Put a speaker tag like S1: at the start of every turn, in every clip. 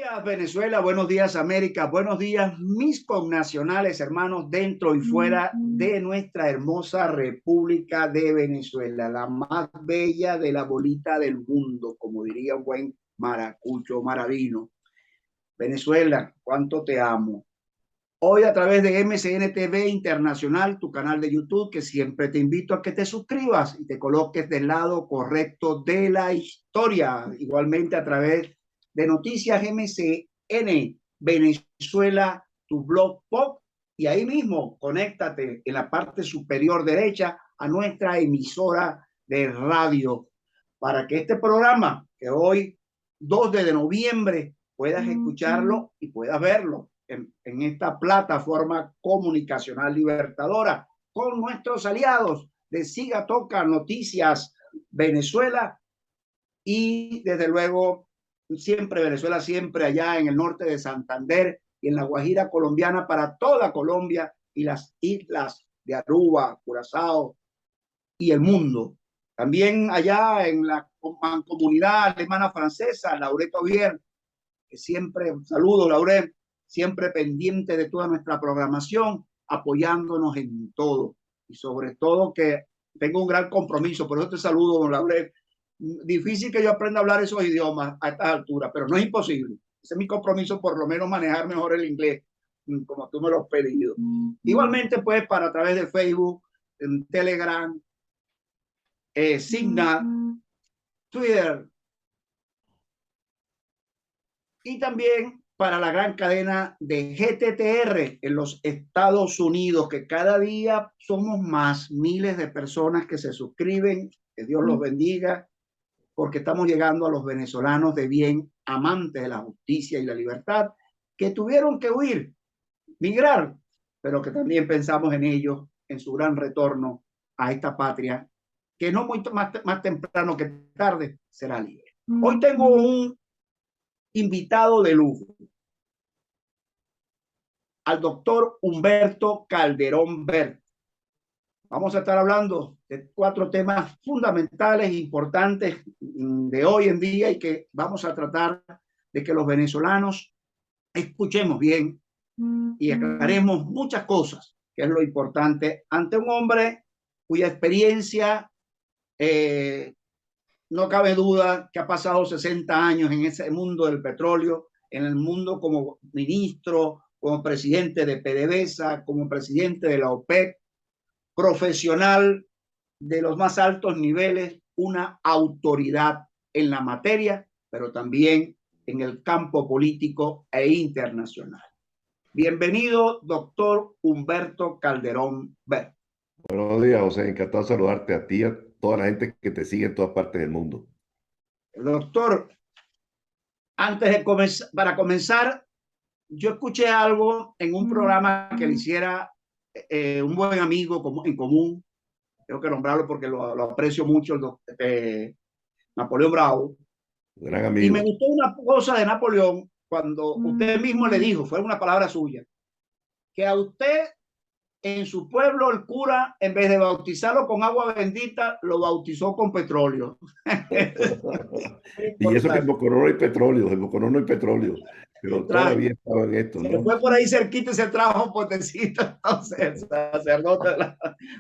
S1: días, Venezuela, buenos días, América, buenos días, mis connacionales, hermanos, dentro y fuera de nuestra hermosa República de Venezuela, la más bella de la bolita del mundo, como diría un buen maracucho maravino. Venezuela, cuánto te amo. Hoy a través de MCN TV Internacional, tu canal de YouTube, que siempre te invito a que te suscribas y te coloques del lado correcto de la historia. Igualmente a través de Noticias MCN Venezuela, tu blog pop, y ahí mismo conéctate en la parte superior derecha a nuestra emisora de radio para que este programa, que hoy 2 de noviembre, puedas escucharlo y puedas verlo en esta plataforma comunicacional libertadora con nuestros aliados de Siga Toca Noticias Venezuela y desde luego siempre Venezuela, siempre allá en el norte de Santander y en la Guajira colombiana para toda Colombia y las islas de Aruba, Curazao y el mundo. También allá en la comunidad alemana francesa, Lauret Ovier, que siempre, saludo Lauret, siempre pendiente de toda nuestra programación, apoyándonos en todo. Y sobre todo que tengo un gran compromiso, por eso te saludo, don Lauret. Difícil que yo aprenda a hablar esos idiomas a esta altura, pero no es imposible. Ese es mi compromiso, por lo menos manejar mejor el inglés, como tú me lo has pedido. Igualmente, pues, para a través de Facebook, en Telegram, Signal, Twitter, y también para la gran cadena de GTTR en los Estados Unidos, que cada día somos más miles de personas que se suscriben, que Dios los bendiga, porque estamos llegando a los venezolanos de bien, amantes de la justicia y la libertad, que tuvieron que huir, migrar, pero que también pensamos en ellos, en su gran retorno a esta patria, que no mucho más temprano que tarde será libre. Hoy tengo un invitado de lujo, al doctor Humberto Calderón Bert. Vamos a estar hablando de 4 temas fundamentales e importantes de hoy en día y que vamos a tratar de que los venezolanos escuchemos bien y aclaremos muchas cosas, que es lo importante ante un hombre cuya experiencia no cabe duda que ha pasado 60 años en ese mundo del petróleo, en el mundo como ministro, como presidente de PDVSA, como presidente de la OPEC, profesional de los más altos niveles, una autoridad en la materia, pero también en el campo político e internacional. Bienvenido, doctor Humberto Calderón Bert.
S2: Buenos días, José. Encantado de saludarte a ti y a toda la gente que te sigue en todas partes del mundo.
S1: Doctor, antes de comenzar, yo escuché algo en un programa que le hiciera un buen amigo en común, tengo que nombrarlo porque lo aprecio mucho, Napoleón Bravo.
S2: Gran
S1: Y me
S2: amigo.
S1: gustó una cosa de Napoleón cuando usted mismo le dijo, fue una palabra suya, que a usted en su pueblo el cura, en vez de bautizarlo con agua bendita, lo bautizó con petróleo.
S2: Y eso que en Boconó no hay petróleo, en Boconó no hay petróleo, pero todavía estaba en esto,
S1: Se
S2: ¿no?
S1: fue por ahí cerquita y se trajo un potecito, entonces, sacerdote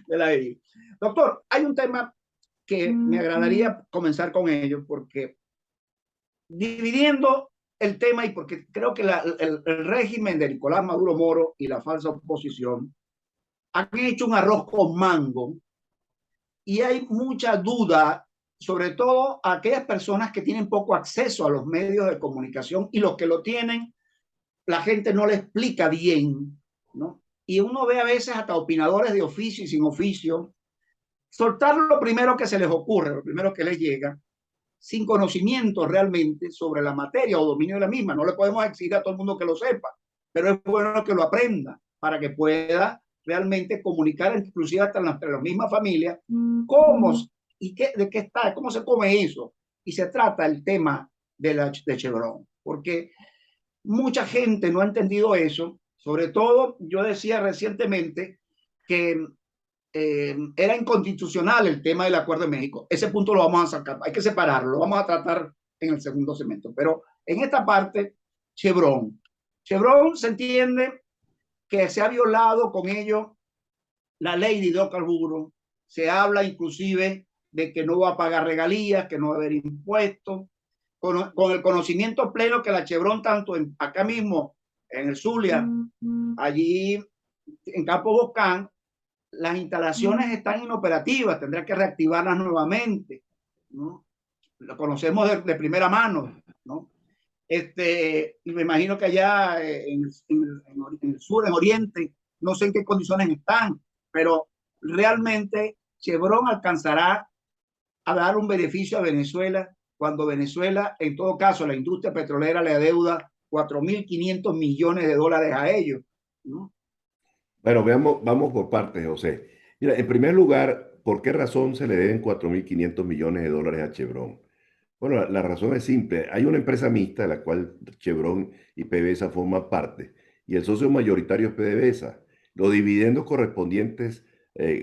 S1: de la isla. Doctor, hay un tema que me agradaría comenzar con ello, porque dividiendo el tema y porque creo que el régimen de Nicolás Maduro Moro y la falsa oposición han hecho un arroz con mango y hay mucha duda, sobre todo a aquellas personas que tienen poco acceso a los medios de comunicación y los que lo tienen, la gente no le explica bien, ¿no? Y uno ve a veces hasta opinadores de oficio y sin oficio soltar lo primero que se les ocurre, lo primero que les llega, sin conocimiento realmente sobre la materia o dominio de la misma. No le podemos exigir a todo el mundo que lo sepa, pero es bueno que lo aprenda para que pueda realmente comunicar, inclusive hasta entre las mismas familias, cómo y de qué está, cómo se come eso. Y se trata el tema de Chevron, porque mucha gente no ha entendido eso. Sobre todo, yo decía recientemente que era inconstitucional el tema del Acuerdo de México. Ese punto lo vamos a sacar, hay que separarlo, lo vamos a tratar en el segundo segmento. Pero en esta parte Chevron. Chevron se entiende que se ha violado con ello la ley de hidrocarburos. Se habla inclusive de que no va a pagar regalías, que no va a haber impuestos, con el conocimiento pleno que la Chevron, tanto acá mismo en el Zulia, allí en Campo Bocán, las instalaciones están inoperativas, tendrá que reactivarlas nuevamente, ¿no? Lo conocemos de primera mano, ¿no? Y me imagino que allá en el sur, en Oriente, no sé en qué condiciones están, pero realmente Chevron alcanzará a dar un beneficio a Venezuela cuando Venezuela, en todo caso, la industria petrolera le adeuda 4.500 millones de dólares a ellos, ¿no?
S2: Bueno, veamos, vamos por partes, José. Mira, en primer lugar, ¿por qué razón se le deben 4.500 millones de dólares a Chevron? Bueno, la razón es simple. Hay una empresa mixta de la cual Chevron y PDVSA forman parte, y el socio mayoritario es PDVSA. Los dividendos correspondientes,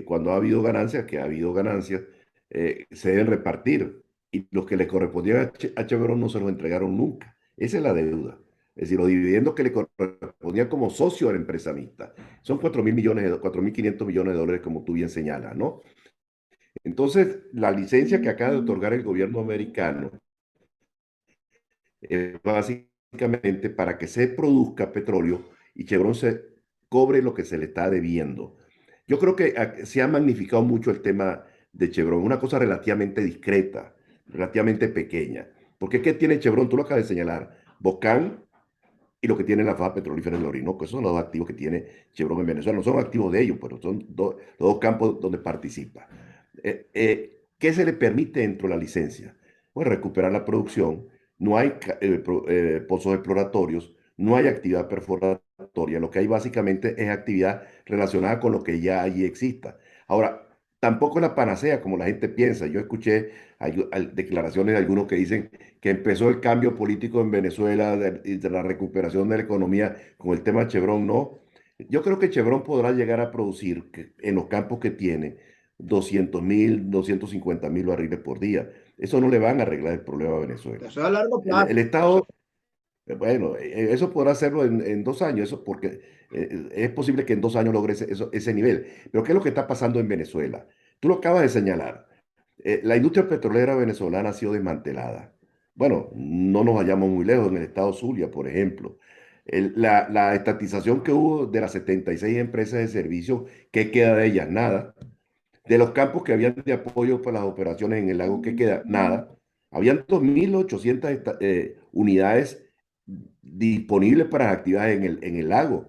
S2: cuando ha habido ganancias, que ha habido ganancias, se deben repartir, y los que le correspondían a Chevron no se los entregaron nunca. Esa es la deuda. Es decir, los dividendos que le correspondían como socio a la empresa mixta son 4.500 millones de dólares, como tú bien señalas, ¿no? Entonces, la licencia que acaba de otorgar el gobierno americano básicamente para que se produzca petróleo y Chevron se cobre lo que se le está debiendo. Yo creo que se ha magnificado mucho el tema de Chevron, una cosa relativamente discreta, relativamente pequeña. Porque ¿qué tiene Chevron? Tú lo acabas de señalar. Bocán y lo que tiene la faja petrolífera en el Orinoco. Esos son los dos activos que tiene Chevron en Venezuela. No son activos de ellos, pero son los dos campos donde participa. ¿Qué se le permite dentro de la licencia? Pues recuperar la producción. No hay pozos exploratorios, no hay actividad perforatoria. Lo que hay básicamente es actividad relacionada con lo que ya allí exista. Ahora, tampoco es la panacea como la gente piensa. Yo escuché declaraciones de algunos que dicen que empezó el cambio político en Venezuela, de la recuperación de la economía con el tema Chevron. No, yo creo que Chevron podrá llegar a producir en los campos que tiene 200.000, 250.000 barriles por día. Eso no le van a arreglar el problema a Venezuela.
S1: Eso es a largo
S2: El
S1: plazo.
S2: Estado, bueno, eso podrá hacerlo en 2 años, eso porque es posible que en 2 años logre ese nivel. Pero ¿qué es lo que está pasando en Venezuela? Tú lo acabas de señalar. La industria petrolera venezolana ha sido desmantelada. Bueno, no nos vayamos muy lejos, en el estado Zulia, por ejemplo. La estatización que hubo de las 76 empresas de servicio, ¿qué queda de ellas? Nada. De los campos que habían de apoyo para las operaciones en el lago, ¿qué queda? Nada. Habían 2.800 unidades disponibles para actividades en el lago.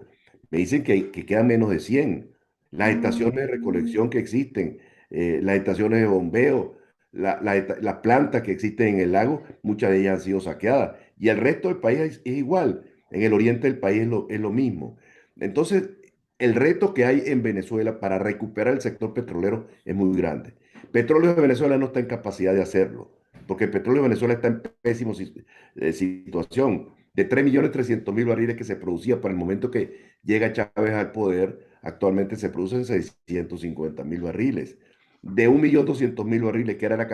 S2: Me dicen que quedan menos de 100. Las estaciones de recolección que existen, las estaciones de bombeo, las plantas que existen en el lago, muchas de ellas han sido saqueadas. Y el resto del país es igual. En el oriente del país es lo mismo. Entonces, el reto que hay en Venezuela para recuperar el sector petrolero es muy grande. Petróleo de Venezuela no está en capacidad de hacerlo, porque el petróleo de Venezuela está en pésima situación. De 3.300.000 barriles que se producía para el momento que llega Chávez al poder, actualmente se producen 650.000 barriles. De 1.200.000 barriles, que era la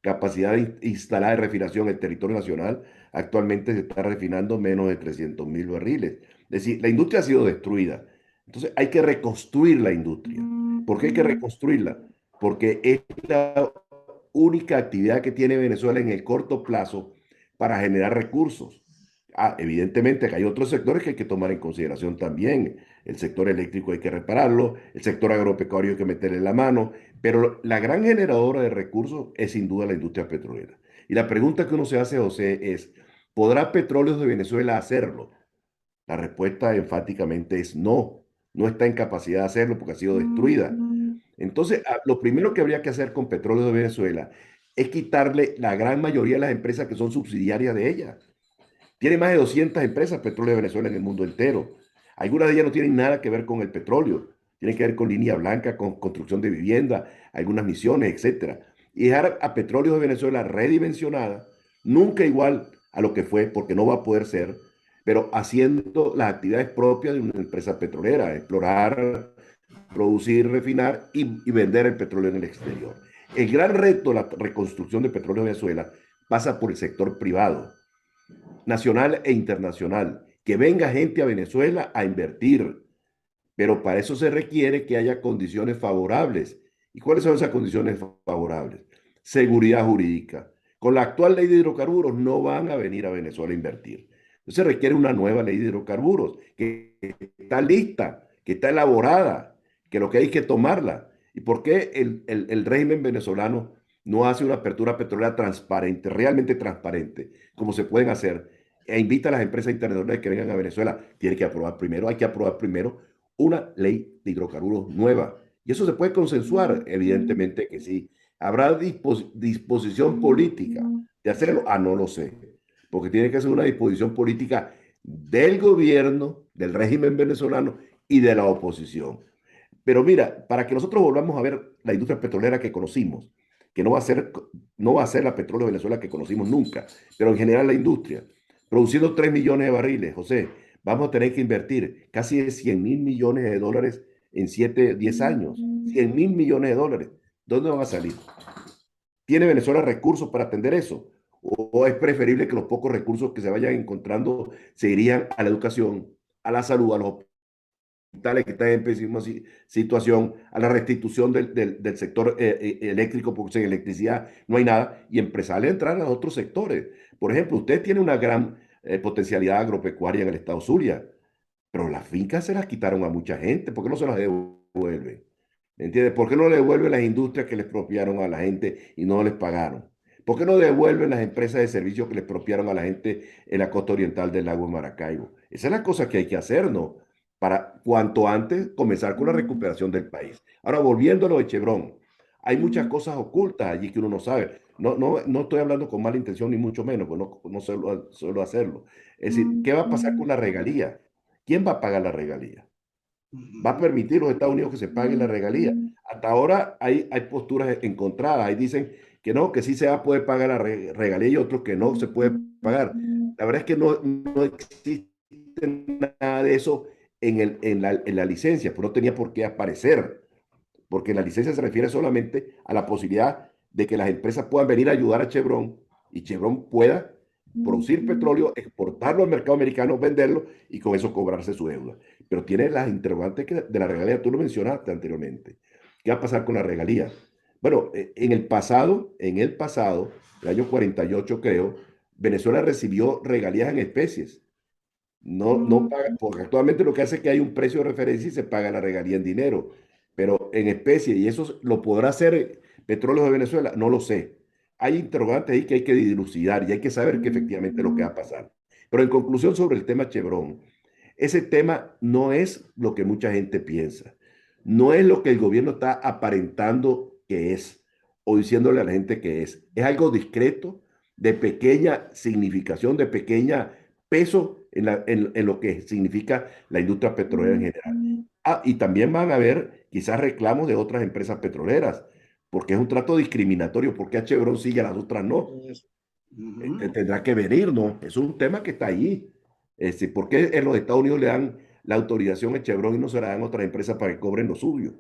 S2: capacidad instalada de refinación en el territorio nacional, actualmente se está refinando menos de 300.000 barriles. Es decir, la industria ha sido destruida. Entonces hay que reconstruir la industria. ¿Por qué hay que reconstruirla? Porque es la única actividad que tiene Venezuela en el corto plazo para generar recursos. Evidentemente que hay otros sectores que hay que tomar en consideración también. El sector eléctrico hay que repararlo, el sector agropecuario hay que meterle la mano, pero la gran generadora de recursos es sin duda la industria petrolera. Y la pregunta que uno se hace, José, es, ¿podrá Petróleos de Venezuela hacerlo? La respuesta enfáticamente es no, no está en capacidad de hacerlo porque ha sido destruida. Entonces, lo primero que habría que hacer con Petróleo de Venezuela es quitarle la gran mayoría de las empresas que son subsidiarias de ella. Tiene más de 200 empresas Petróleo de Venezuela en el mundo entero. Algunas de ellas no tienen nada que ver con el petróleo, tienen que ver con línea blanca, con construcción de vivienda, algunas misiones, etcétera. Y dejar a Petróleo de Venezuela redimensionada, nunca igual a lo que fue, porque no va a poder ser, pero haciendo las actividades propias de una empresa petrolera, explorar, producir, refinar y vender el petróleo en el exterior. El gran reto de la reconstrucción de Petróleo de Venezuela pasa por el sector privado. nacional e internacional, que venga gente a Venezuela a invertir, pero para eso se requiere que haya condiciones favorables. ¿Y cuáles son esas condiciones favorables? Seguridad jurídica. Con la actual ley de hidrocarburos no van a venir a Venezuela a invertir. Entonces requiere una nueva ley de hidrocarburos que está lista, que está elaborada, que lo que hay que tomarla. ¿Y por qué el régimen venezolano no hace una apertura petrolera transparente, realmente transparente, como se pueden hacer? E invita a las empresas internacionales que vengan a Venezuela. Tiene que aprobar primero, hay que aprobar primero una ley de hidrocarburos nueva. Y eso se puede consensuar, evidentemente que sí. ¿Habrá disposición política de hacerlo? Ah, no lo sé, porque tiene que ser una disposición política del gobierno, del régimen venezolano y de la oposición. Pero mira, para que nosotros volvamos a ver la industria petrolera que conocimos, que no va a ser la petróleo de Venezuela que conocimos nunca, pero en general la industria, produciendo 3 millones de barriles, José, vamos a tener que invertir casi 100.000 millones de dólares en 7, 10 años. 100.000 millones de dólares. ¿Dónde van a salir? ¿Tiene Venezuela recursos para atender eso? ¿O es preferible que los pocos recursos que se vayan encontrando se irían a la educación, a la salud, a los hospitales que están en pésima situación, a la restitución del sector eléctrico, porque sin electricidad no hay nada, y empezar a entrar a otros sectores? Por ejemplo, usted tiene una gran potencialidad agropecuaria en el estado Zulia, pero las fincas se las quitaron a mucha gente. ¿Por qué no se las devuelven? ¿Me entiendes? ¿Por qué no le devuelven las industrias que les expropiaron a la gente y no les pagaron? ¿Por qué no devuelven las empresas de servicios que les expropiaron a la gente en la costa oriental del lago de Maracaibo? Esa es la cosa que hay que hacer, ¿no? Para cuanto antes comenzar con la recuperación del país. Ahora, volviendo a lo de Chevron, hay muchas cosas ocultas allí que uno no sabe. No estoy hablando con mala intención, ni mucho menos, pues no suelo hacerlo. Es decir, ¿qué va a pasar con la regalía? ¿Quién va a pagar la regalía? ¿Va a permitir los Estados Unidos que se pague la regalía? Hasta ahora hay posturas encontradas. Ahí dicen que no, que sí se va a poder pagar la regalía, y otros que no se puede pagar. La verdad es que no existe nada de eso en la licencia, pues no tenía por qué aparecer, porque la licencia se refiere solamente a la posibilidad de que las empresas puedan venir a ayudar a Chevron y Chevron pueda producir petróleo, exportarlo al mercado americano, venderlo y con eso cobrarse su deuda. Pero tiene las interrogantes de la regalía, tú lo mencionaste anteriormente. ¿Qué va a pasar con la regalía? Bueno, en el pasado, el año 48 creo, Venezuela recibió regalías en especies. No paga, porque actualmente lo que hace es que hay un precio de referencia y se paga la regalía en dinero, pero en especie, y eso lo podrá hacer Petróleos de Venezuela, no lo sé. Hay interrogantes ahí que hay que dilucidar y hay que saber que efectivamente lo que va a pasar. Pero en conclusión sobre el tema Chevron, ese tema no es lo que mucha gente piensa, no es lo que el gobierno está aparentando que es o diciéndole a la gente que es algo discreto, de pequeña significación, de pequeña peso en lo que significa la industria petrolera en general. Ah, y también van a haber quizás reclamos de otras empresas petroleras, porque es un trato discriminatorio, porque a Chevron sí y a las otras no. Tendrá que venir, ¿no? Es un tema que está ahí. ¿Por qué en los Estados Unidos le dan la autorización a Chevron y no se la dan a otras empresas para que cobren lo suyo?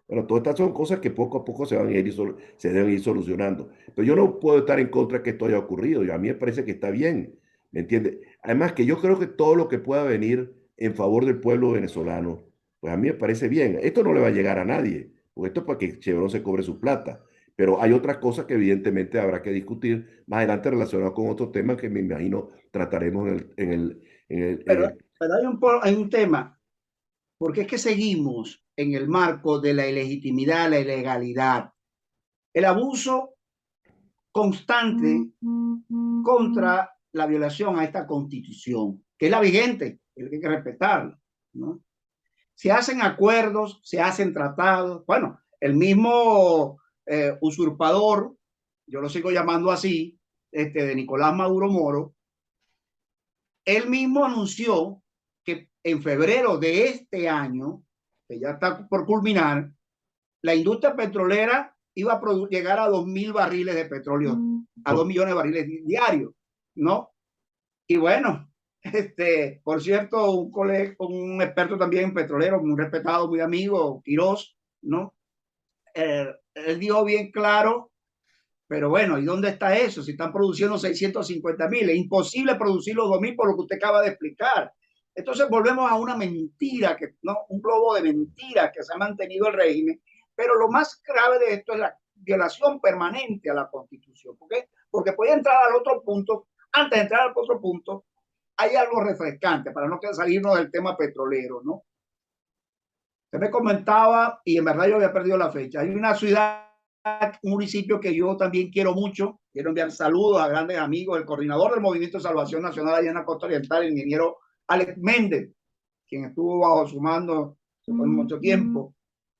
S2: Bueno, todas estas son cosas que poco a poco se deben ir solucionando. Pero yo no puedo estar en contra de que esto haya ocurrido. A mí me parece que está bien, ¿me entiendes? Además que yo creo que todo lo que pueda venir en favor del pueblo venezolano, pues a mí me parece bien. Esto no le va a llegar a nadie, porque esto es para que Chevron se cobre su plata. Pero hay otras cosas que evidentemente habrá que discutir más adelante relacionadas con otros temas que me imagino trataremos
S1: Pero hay un tema, porque es que seguimos en el marco de la ilegitimidad, la ilegalidad, el abuso constante contra la violación a esta constitución, que es la vigente, que hay que respetarla, ¿no? Se hacen acuerdos, se hacen tratados. Bueno, el mismo usurpador, yo lo sigo llamando así, de Nicolás Maduro Moro, él mismo anunció que en febrero de este año, que ya está por culminar, la industria petrolera iba a llegar a 2.000 barriles de petróleo, a 2 millones de barriles diarios, ¿no? Y bueno, por cierto, un experto también petrolero, muy respetado, muy amigo, Quirós, ¿no? Él dijo bien claro, Pero bueno, ¿y dónde está eso? Si están produciendo 650.000, es imposible producir los 2.000 por lo que usted acaba de explicar. Entonces volvemos a una mentira, que, ¿no? Un globo de mentiras que se ha mantenido el régimen. Pero lo más grave de esto es la violación permanente a la Constitución. ¿Por qué? Porque puede entrar al otro punto. Antes de entrar al otro punto, hay algo refrescante para no salirnos del tema petrolero, ¿no? Usted me comentaba, y en verdad yo había perdido la fecha, hay una ciudad, un municipio que yo también quiero mucho, quiero enviar saludos a grandes amigos, el coordinador del Movimiento de Salvación Nacional allá en la costa oriental, el ingeniero Alex Méndez, quien estuvo bajo su mando por mucho tiempo.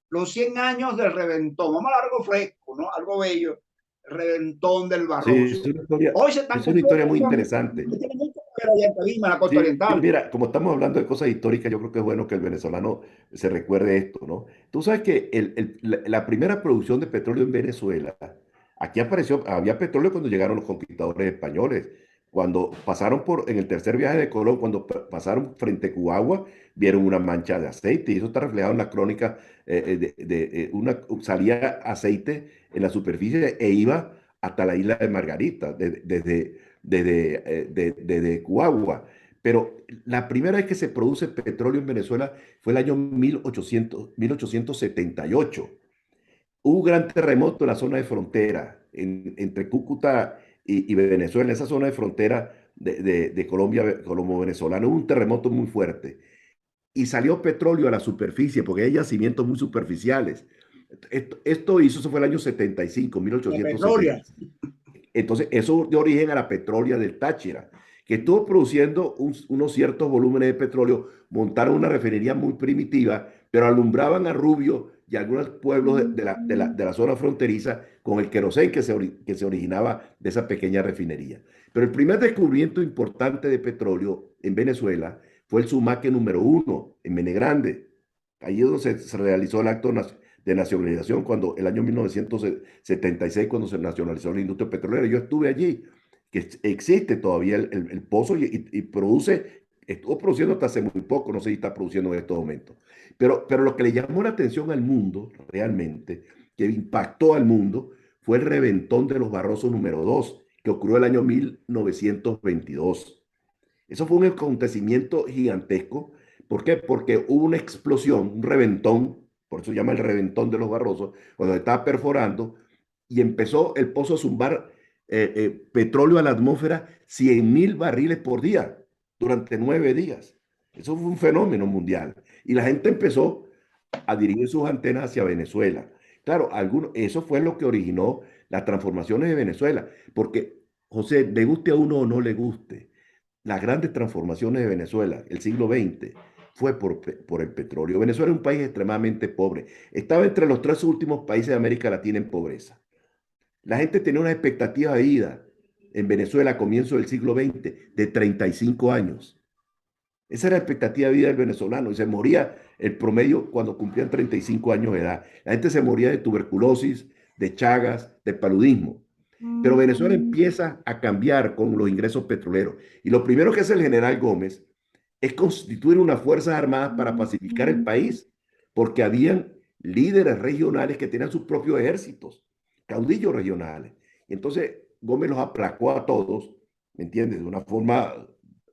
S1: Los 100 años del reventón, vamos a algo fresco, ¿no? Algo bello, el reventón del
S2: Sí,
S1: Barroso. Hoy se están
S2: es una historia muy
S1: cumpliendo,
S2: interesante.
S1: tiene mucho que ver allá en Calima, en la costa
S2: Sí,
S1: oriental.
S2: mira, como estamos hablando de cosas históricas, yo creo que es bueno que el venezolano se recuerde esto, ¿no? Tú sabes que la primera producción de petróleo en Venezuela, aquí apareció, había petróleo cuando llegaron los conquistadores españoles, cuando pasaron en el tercer viaje de Colón, cuando pasaron frente a Cubagua, vieron una mancha de aceite, y eso está reflejado en la crónica, salía aceite en la superficie e iba hasta la isla de Margarita, desde Cubagua. Pero la primera vez que se produce petróleo en Venezuela fue el año 1878. Hubo un gran terremoto en la zona de frontera, entre Cúcuta y Venezuela, en esa zona de frontera de Colombia, colombo-venezolana. Hubo un terremoto muy fuerte y salió petróleo a la superficie, porque hay yacimientos muy superficiales. Eso fue el año 75,
S1: De petróleo.
S2: 1875. Entonces, eso dio origen a la petrólea del Táchira, que estuvo produciendo unos ciertos volúmenes de petróleo, montaron una refinería muy primitiva, pero alumbraban a Rubio y a algunos pueblos de la zona fronteriza con el querosén que se originaba de esa pequeña refinería. Pero el primer descubrimiento importante de petróleo en Venezuela fue el Sumaque número 1, en Menegrande. Allí es donde se realizó el acto de nacionalización cuando el año 1976, cuando se nacionalizó la industria petrolera. Yo estuve allí, que existe todavía el pozo y produce, estuvo produciendo hasta hace muy poco, no sé si está produciendo en estos momentos. Pero lo que le llamó la atención al mundo, realmente, que impactó al mundo, fue el reventón de los Barrosos número 2, que ocurrió el año 1922. Eso fue un acontecimiento gigantesco. ¿Por qué? Porque hubo una explosión, un reventón, por eso se llama el reventón de los Barrosos, cuando estaba perforando y empezó el pozo a zumbar petróleo a la atmósfera, 100.000 barriles por día durante 9 días. Eso fue un fenómeno mundial. Y la gente empezó a dirigir sus antenas hacia Venezuela. Claro, eso fue lo que originó las transformaciones de Venezuela, porque, José, le guste a uno o no le guste, las grandes transformaciones de Venezuela, el siglo XX, fue por el petróleo. Venezuela es un país extremadamente pobre. Estaba entre los 3 últimos países de América Latina en pobreza. La gente tenía una expectativa de vida en Venezuela a comienzo del siglo XX de 35 años. Esa era la expectativa de vida del venezolano y se moría el promedio cuando cumplían 35 años de edad. La gente se moría de tuberculosis, de chagas, de paludismo. Pero Venezuela empieza a cambiar con los ingresos petroleros. Y lo primero que hace el general Gómez es constituir unas fuerzas armadas para pacificar el país, porque habían líderes regionales que tenían sus propios ejércitos, caudillos regionales. Y entonces Gómez los aplacó a todos, ¿me entiendes? De una forma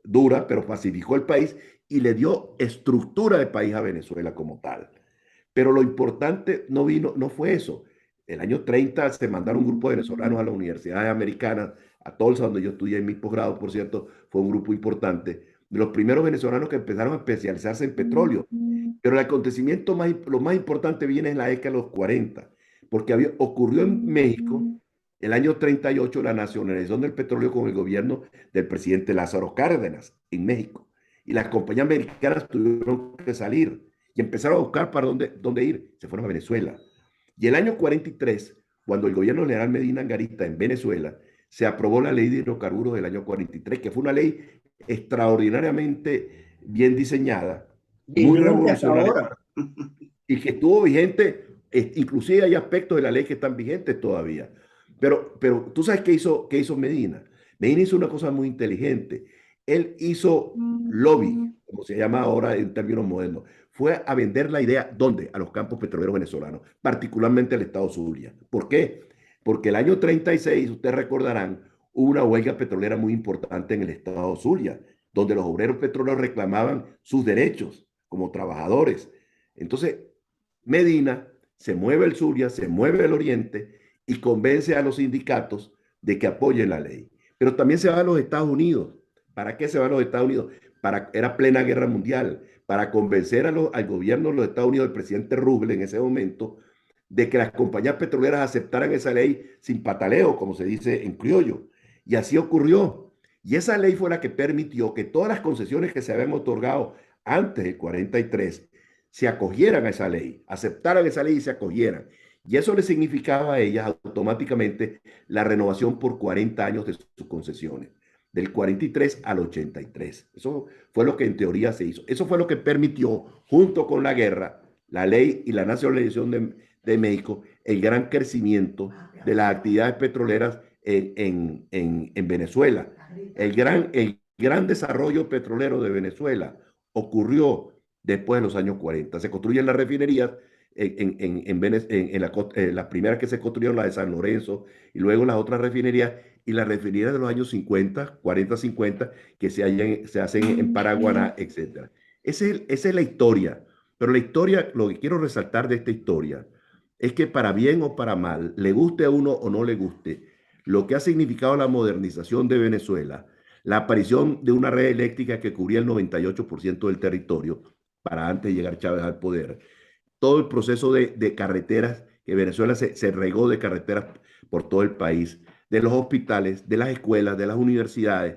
S2: dura, pero pacificó el país y le dio estructura de país a Venezuela como tal. Pero lo importante no fue eso. El año 30 se mandaron un grupo de venezolanos a las universidades americanas, a Tulsa, donde yo estudié en mi posgrado, por cierto, fue un grupo importante, de los primeros venezolanos que empezaron a especializarse en petróleo. Pero el acontecimiento lo más importante viene en la década de los 40, porque ocurrió en México el año 38 la nacionalización del petróleo con el gobierno del presidente Lázaro Cárdenas en México. Y las compañías americanas tuvieron que salir y empezaron a buscar para dónde ir. Se fueron a Venezuela. Y el año 43, cuando el gobierno del general Medina Angarita en Venezuela, se aprobó la ley de hidrocarburos del año 43, que fue una ley extraordinariamente bien diseñada, muy
S1: Vigente hasta
S2: revolucionaria
S1: ahora.
S2: y que estuvo vigente. Inclusive hay aspectos de la ley que están vigentes todavía. Pero tú sabes qué hizo Medina. Medina hizo una cosa muy inteligente. Él hizo lobby, como se llama ahora en términos modernos. Fue a vender la idea, ¿dónde? A los campos petroleros venezolanos, particularmente al estado Zulia. ¿Por qué? porque el año 36, ustedes recordarán, hubo una huelga petrolera muy importante en el estado Zulia, donde los obreros petroleros reclamaban sus derechos como trabajadores. Entonces, Medina se mueve el Zulia, se mueve el Oriente y convence a los sindicatos de que apoyen la ley. Pero también se va a los Estados Unidos. ¿Para qué se va a los Estados Unidos? Era plena guerra mundial, para convencer al gobierno de los Estados Unidos, el presidente Roosevelt en ese momento, de que las compañías petroleras aceptaran esa ley sin pataleo, como se dice en criollo. Y así ocurrió. Y esa ley fue la que permitió que todas las concesiones que se habían otorgado antes del 43 se acogieran a esa ley, aceptaran esa ley y se acogieran. Y eso le significaba a ellas automáticamente la renovación por 40 años de sus concesiones, del 43 al 83. Eso fue lo que en teoría se hizo. Eso fue lo que permitió, junto con la guerra, la ley y la nacionalización de México, el gran crecimiento de las actividades petroleras en Venezuela. El gran desarrollo petrolero de Venezuela ocurrió después de los años 40. Se construyen las refinerías las primeras que se construyeron, la de San Lorenzo, y luego las otras refinerías, y las refinerías de los años 50, 40, 50, que se hacen en Paraguaná, etc. Esa es la historia. Pero la historia, lo que quiero resaltar de esta historia, es que para bien o para mal, le guste a uno o no le guste, lo que ha significado la modernización de Venezuela, la aparición de una red eléctrica que cubría el 98% del territorio, para antes de llegar Chávez al poder, todo el proceso de carreteras, que Venezuela se regó de carreteras por todo el país, de los hospitales, de las escuelas, de las universidades,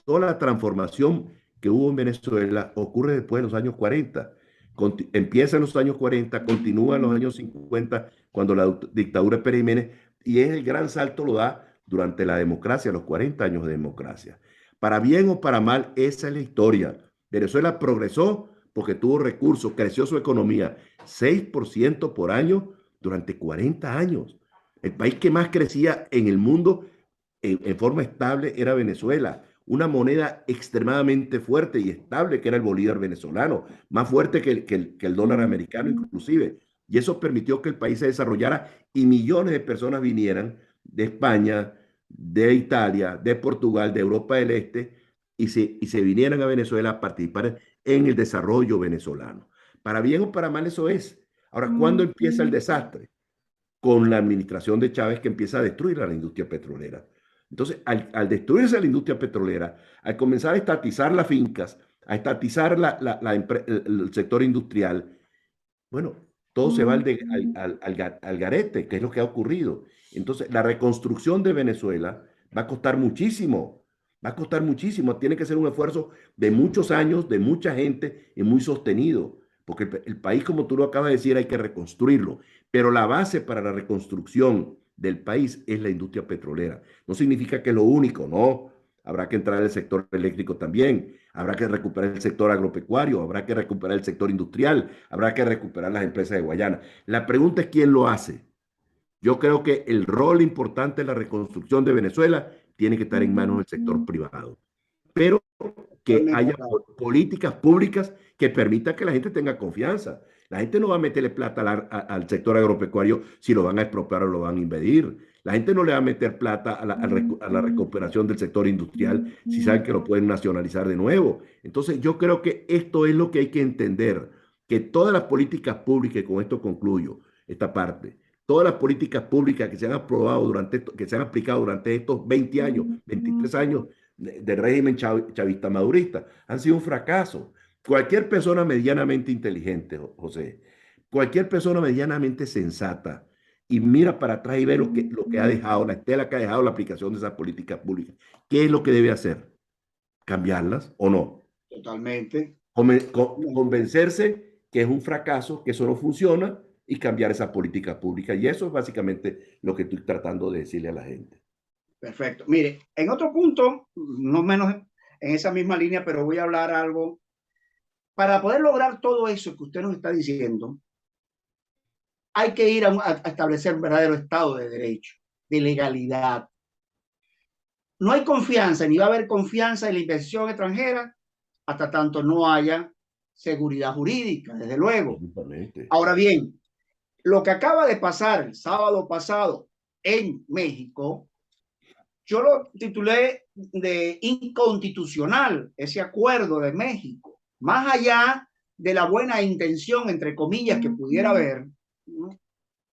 S2: toda la transformación que hubo en Venezuela ocurre después de los años 40. Empieza en los años 40, continúa en los años 50, cuando la dictadura de Pérez Jiménez, y es el gran salto lo da durante la democracia, los 40 años de democracia. Para bien o para mal, esa es la historia. Venezuela progresó porque tuvo recursos, creció su economía 6% por año durante 40 años. El país que más crecía en el mundo en forma estable era Venezuela. Una moneda extremadamente fuerte y estable que era el bolívar venezolano, más fuerte que el dólar americano inclusive. Y eso permitió que el país se desarrollara y millones de personas vinieran de España, de Italia, de Portugal, de Europa del Este, y se vinieran a Venezuela a participar en el desarrollo venezolano. Para bien o para mal eso es. Ahora, ¿cuándo empieza el desastre? Con la administración de Chávez, que empieza a destruir a la industria petrolera. Entonces, al destruirse la industria petrolera, al comenzar a estatizar las fincas, a estatizar el sector industrial, bueno, todo se va al garete, que es lo que ha ocurrido. Entonces, la reconstrucción de Venezuela va a costar muchísimo, va a costar muchísimo. Tiene que ser un esfuerzo de muchos años, de mucha gente y muy sostenido, porque el país, como tú lo acabas de decir, hay que reconstruirlo. Pero la base para la reconstrucción del país es la industria petrolera. No significa que es lo único, no. Habrá que entrar al sector eléctrico también, habrá que recuperar el sector agropecuario, habrá que recuperar el sector industrial, habrá que recuperar las empresas de Guayana. La pregunta es quién lo hace. Yo creo que el rol importante en la reconstrucción de Venezuela tiene que estar en manos del sector privado, pero que haya políticas públicas que permitan que la gente tenga confianza. La gente no va a meterle plata al sector agropecuario si lo van a expropiar o lo van a invadir. La gente no le va a meter plata a la recuperación del sector industrial si saben que lo pueden nacionalizar de nuevo. Entonces yo creo que esto es lo que hay que entender, que todas las políticas públicas, y con esto concluyo esta parte, todas las políticas públicas que se han aprobado que se han aplicado durante estos 20 años, 23 años del régimen chavista madurista, han sido un fracaso. Cualquier persona medianamente inteligente, José, cualquier persona medianamente sensata, y mira para atrás y ve lo que ha dejado, la estela que ha dejado la aplicación de esas políticas públicas, ¿qué es lo que debe hacer? ¿Cambiarlas o no?
S1: Totalmente.
S2: Convencerse que es un fracaso, que eso no funciona, y cambiar esa política pública. Y eso es básicamente lo que estoy tratando de decirle a la gente.
S1: Perfecto. Mire, en otro punto, no menos en esa misma línea, pero voy a hablar algo. Para poder lograr todo eso que usted nos está diciendo, hay que ir a establecer un verdadero Estado de Derecho, de legalidad. No hay confianza, ni va a haber confianza en la inversión extranjera hasta tanto no haya seguridad jurídica, desde luego. Ahora bien, lo que acaba de pasar el sábado pasado en México, yo lo titulé de inconstitucional, ese acuerdo de México, más allá de la buena intención, entre comillas, que pudiera haber, ¿no?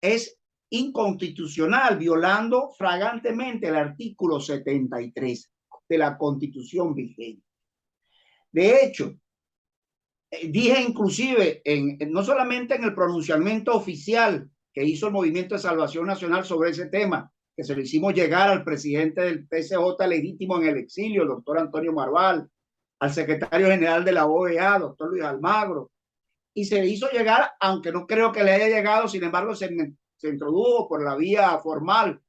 S1: Es inconstitucional, violando flagrantemente el artículo 73 de la Constitución vigente. De hecho, dije inclusive, no solamente en el pronunciamiento oficial que hizo el Movimiento de Salvación Nacional sobre ese tema, que se lo hicimos llegar al presidente del PCJ legítimo en el exilio, el doctor Antonio Marval, al secretario general de la OEA, doctor Luis Almagro, y se le hizo llegar, aunque no creo que le haya llegado, sin embargo se introdujo por la vía formal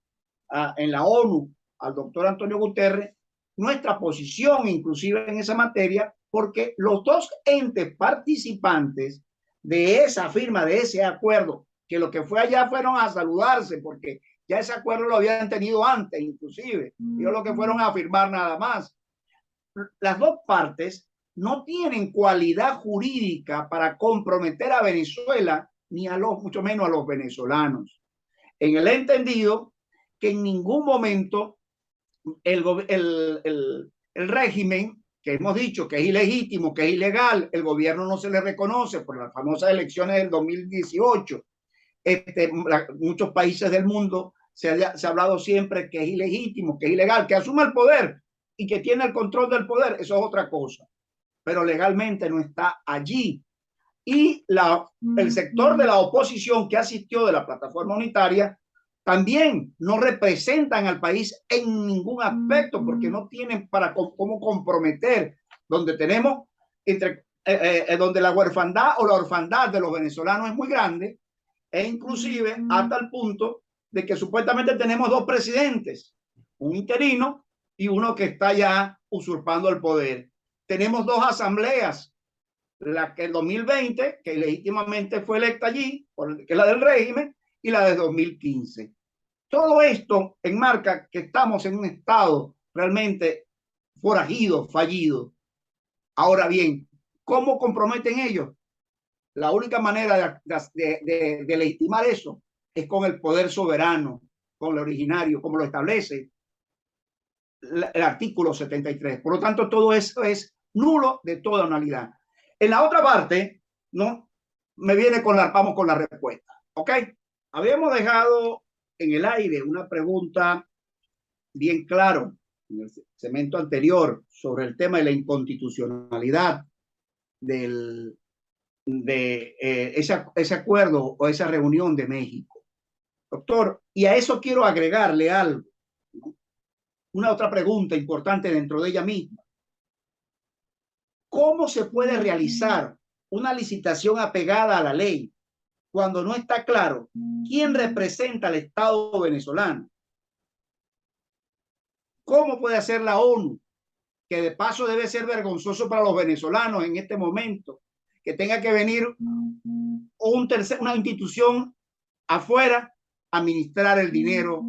S1: en la ONU al doctor Antonio Guterres, nuestra posición inclusive en esa materia, porque los dos entes participantes de esa firma, de ese acuerdo, que lo que fue allá fueron a saludarse, porque ya ese acuerdo lo habían tenido antes, inclusive, ellos lo que fueron a firmar nada más. Las dos partes no tienen cualidad jurídica para comprometer a Venezuela, ni a los, mucho menos a los venezolanos. En el entendido que en ningún momento el régimen, que hemos dicho que es ilegítimo, que es ilegal, el gobierno no se le reconoce por las famosas elecciones del 2018. Muchos países del mundo se ha hablado siempre que es ilegítimo, que es ilegal, que asume el poder y que tiene el control del poder, eso es otra cosa, pero legalmente no está allí. Y el sector de la oposición que asistió de la plataforma unitaria también no representan al país en ningún aspecto porque no tienen para cómo comprometer, donde tenemos donde la huerfandad o la orfandad de los venezolanos es muy grande, e inclusive hasta el punto de que supuestamente tenemos dos presidentes, un interino y uno que está ya usurpando el poder. Tenemos dos asambleas, la que el 2020, que legítimamente fue electa allí, que es la del régimen, y la de 2015. Todo esto enmarca que estamos en un estado realmente forajido, fallido. Ahora bien, ¿cómo comprometen ellos? La única manera de legitimar eso es con el poder soberano, con lo originario, como lo establece el artículo 73. Por lo tanto, todo eso es nulo de toda nulidad. En la otra parte, ¿no? Vamos con la respuesta. ¿Ok? Habíamos dejado en el aire una pregunta bien claro en el segmento anterior sobre el tema de la inconstitucionalidad de ese acuerdo o esa reunión de México. Doctor, y a eso quiero agregarle algo, ¿no? Una otra pregunta importante dentro de ella misma. ¿Cómo se puede realizar una licitación apegada a la ley cuando no está claro quién representa al Estado venezolano? ¿Cómo puede hacer la ONU, que de paso debe ser vergonzoso para los venezolanos en este momento, que tenga que venir una institución afuera a administrar el dinero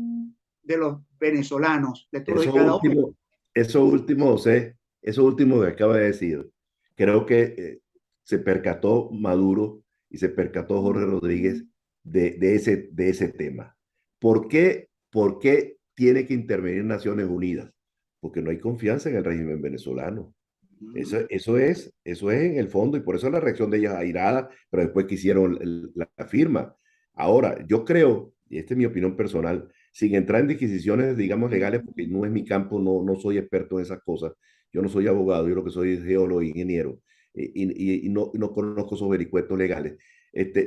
S1: de los venezolanos, de todo
S2: Eso
S1: y cada
S2: último,
S1: uno?
S2: eso último que acaba de decir, creo que se percató Maduro y se percató Jorge Rodríguez de ese tema. ¿Por qué tiene que intervenir Naciones Unidas? Porque no hay confianza en el régimen venezolano. Eso es en el fondo, y por eso la reacción de ellas airada, pero después que hicieron la firma. Ahora, yo creo, y esta es mi opinión personal, sin entrar en disquisiciones, digamos, legales, porque no es mi campo, no soy experto en esas cosas. Yo no soy abogado, yo lo que soy es geólogo e ingeniero, y no conozco esos vericuetos legales.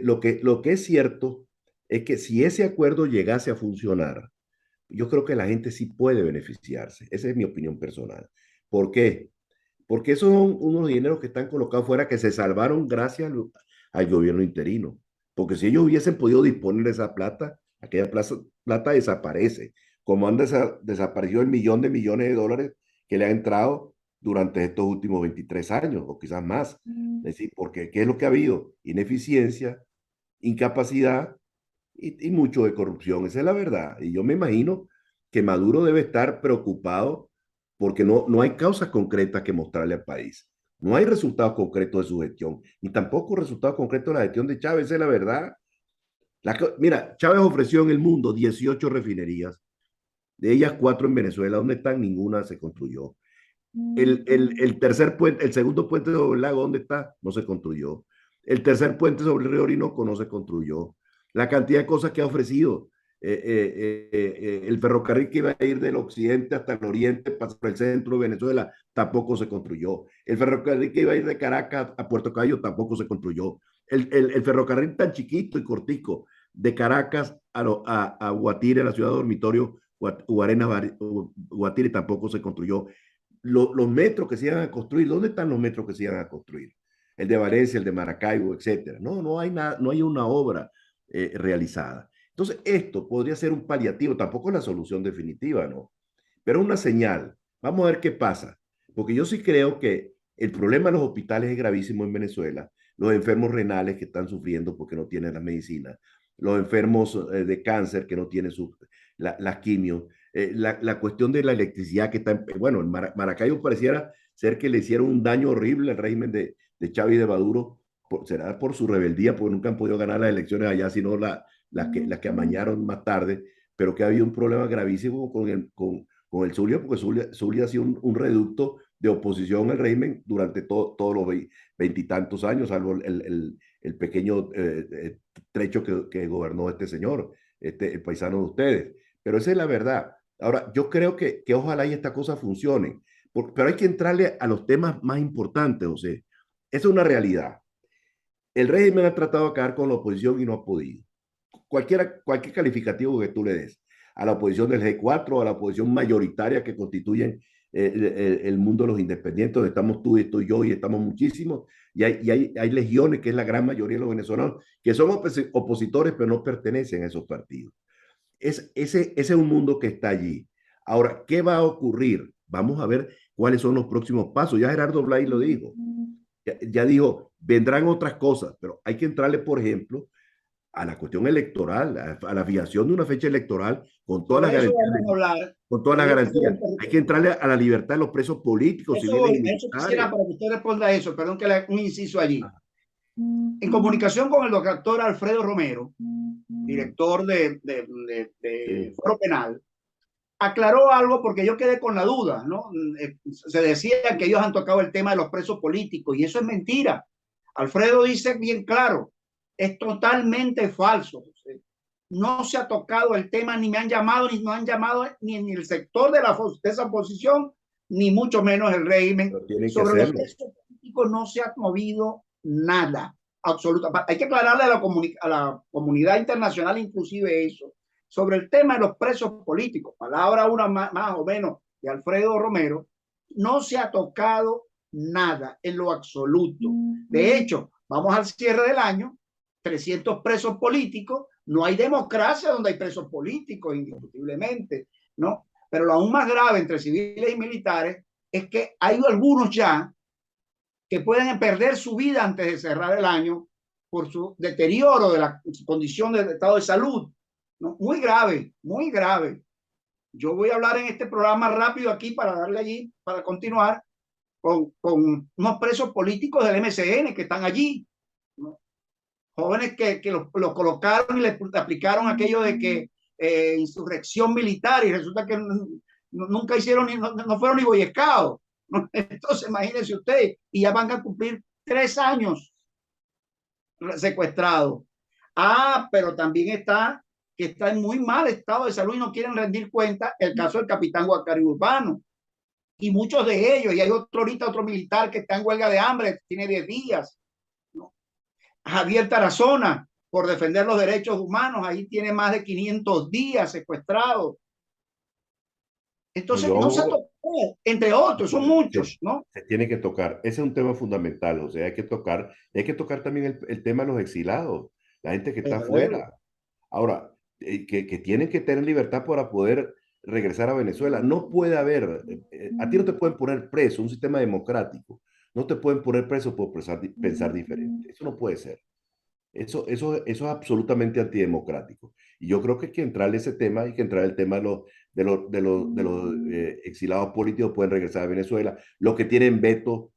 S2: Lo que es cierto es que si ese acuerdo llegase a funcionar, yo creo que la gente sí puede beneficiarse. Esa es mi opinión personal. ¿Por qué? Porque esos son unos dineros que están colocados fuera que se salvaron gracias al gobierno interino. Porque si ellos hubiesen podido disponer de esa plata, aquella plata desaparece. Como desaparecido el millón de millones de dólares que le ha entrado durante estos últimos 23 años o quizás más. Es decir, porque ¿qué es lo que ha habido? Ineficiencia, incapacidad y mucho de corrupción. Esa es la verdad. Y yo me imagino que Maduro debe estar preocupado porque no hay causas concretas que mostrarle al país. No hay resultados concretos de su gestión, ni tampoco resultados concretos de la gestión de Chávez, esa es la verdad. Mira, Chávez ofreció en el mundo 18 refinerías, de ellas 4 en Venezuela. ¿Dónde están? Ninguna se construyó. El tercer puente, el segundo puente sobre el lago, ¿dónde está? No se construyó. El tercer puente sobre el río Orinoco no se construyó. La cantidad de cosas que ha ofrecido. El ferrocarril que iba a ir del occidente hasta el oriente, por el centro de Venezuela, tampoco se construyó. El ferrocarril que iba a ir de Caracas a Puerto Cayo tampoco se construyó. El ferrocarril tan chiquito y cortico de Caracas a Guatire, la ciudad de dormitorio, Guarena, Guatire, tampoco se construyó. Los metros que se iban a construir, ¿dónde están los metros que se iban a construir? El de Valencia, el de Maracaibo, etcétera. No, no hay nada, no hay una obra realizada. Entonces, esto podría ser un paliativo, tampoco es la solución definitiva, ¿no? Pero una señal. Vamos a ver qué pasa. Porque yo sí creo que el problema de los hospitales es gravísimo en Venezuela. Los enfermos renales que están sufriendo porque no tienen la medicina, los enfermos de cáncer que no tienen las quimios, la cuestión de la electricidad que está, bueno, en Maracaibo pareciera ser que le hicieron un daño horrible al régimen de Chávez y de Maduro, será por su rebeldía, porque nunca han podido ganar las elecciones allá, sino las que amañaron más tarde, pero que ha habido un problema gravísimo con el Zulia, porque Zulia ha sido un reducto de oposición al régimen durante todos los veintitantos años, salvo el pequeño trecho que gobernó este señor, el paisano de ustedes. Pero esa es la verdad. Ahora, yo creo que ojalá y esta cosa funcione, pero hay que entrarle a los temas más importantes, José. Esa es una realidad. El régimen ha tratado de acabar con la oposición y no ha podido. Cualquier calificativo que tú le des a la oposición del G4, a la oposición mayoritaria que constituyen el mundo de los independientes, donde estamos tú y estoy yo y estamos muchísimos, hay legiones, que es la gran mayoría de los venezolanos, que son opositores, pero no pertenecen a esos partidos. Ese es un mundo que está allí. Ahora, ¿qué va a ocurrir? Vamos a ver cuáles son los próximos pasos. Ya Gerardo Blay lo dijo. Ya dijo, vendrán otras cosas, pero hay que entrarle, por ejemplo, a la cuestión electoral, a la fijación de una fecha electoral con todas las
S1: Sobre eso
S2: garantías.
S1: vamos a hablar.
S2: Con todas las garantías. Hay que entrarle a la libertad de los presos políticos, civiles y
S1: Eso quisiera
S2: militares.
S1: para que usted responda a eso, perdón que le un inciso allí. En comunicación con el doctor Alfredo Romero, director de
S2: Sí.
S1: Foro Penal, aclaró algo porque yo quedé con la duda, ¿no? Se decía que ellos han tocado el tema de los presos políticos y eso es mentira. Alfredo dice bien claro, es totalmente falso. No se ha tocado el tema, ni me han llamado, ni no han llamado ni en el sector de esa oposición, ni mucho menos el régimen.
S2: Pero tienen que
S1: Sobre los
S2: hacerlo.
S1: presos políticos no se ha movido nada, absolutamente. Hay que aclararle a la comunidad internacional inclusive eso. Sobre el tema de los presos políticos, palabra una más o menos de Alfredo Romero, no se ha tocado nada en lo absoluto. De hecho, vamos al cierre del año, 300 presos políticos, no hay democracia donde hay presos políticos, indiscutiblemente, ¿no? Pero lo aún más grave entre civiles y militares es que hay algunos ya que pueden perder su vida antes de cerrar el año por su deterioro de la condición del estado de salud, ¿no? Muy grave, muy grave. Yo voy a hablar en este programa rápido aquí para darle allí, para continuar con unos presos políticos del MCN que están allí, ¿no? Jóvenes que los colocaron y le aplicaron aquello de que insurrección militar y resulta que nunca hicieron, no fueron ni boyescados, ¿no? Entonces imagínense usted, y ya van a cumplir 3 años secuestrados. Pero también que está en muy mal estado de salud y no quieren rendir cuenta el caso del capitán Guacari Urbano. Y muchos de ellos, y hay otro militar que está en huelga de hambre, tiene 10 días, ¿no? Javier Tarazona, por defender los derechos humanos, ahí tiene más de 500 días secuestrado. Entonces, no se tocó, entre otros, son muchos, ¿no?
S2: Se tiene que tocar. Ese es un tema fundamental, o sea, hay que tocar también el tema de los exilados, la gente que está afuera. Ahora, que tienen que tener libertad para poder regresar a Venezuela. No puede haber, a ti no te pueden poner preso, un sistema democrático, no te pueden poner preso por pensar diferente. Eso no puede ser. Eso es absolutamente antidemocrático. Y yo creo que hay que entrarle ese tema, hay que entrar el tema de los exilados políticos pueden regresar a Venezuela, los que tienen veto,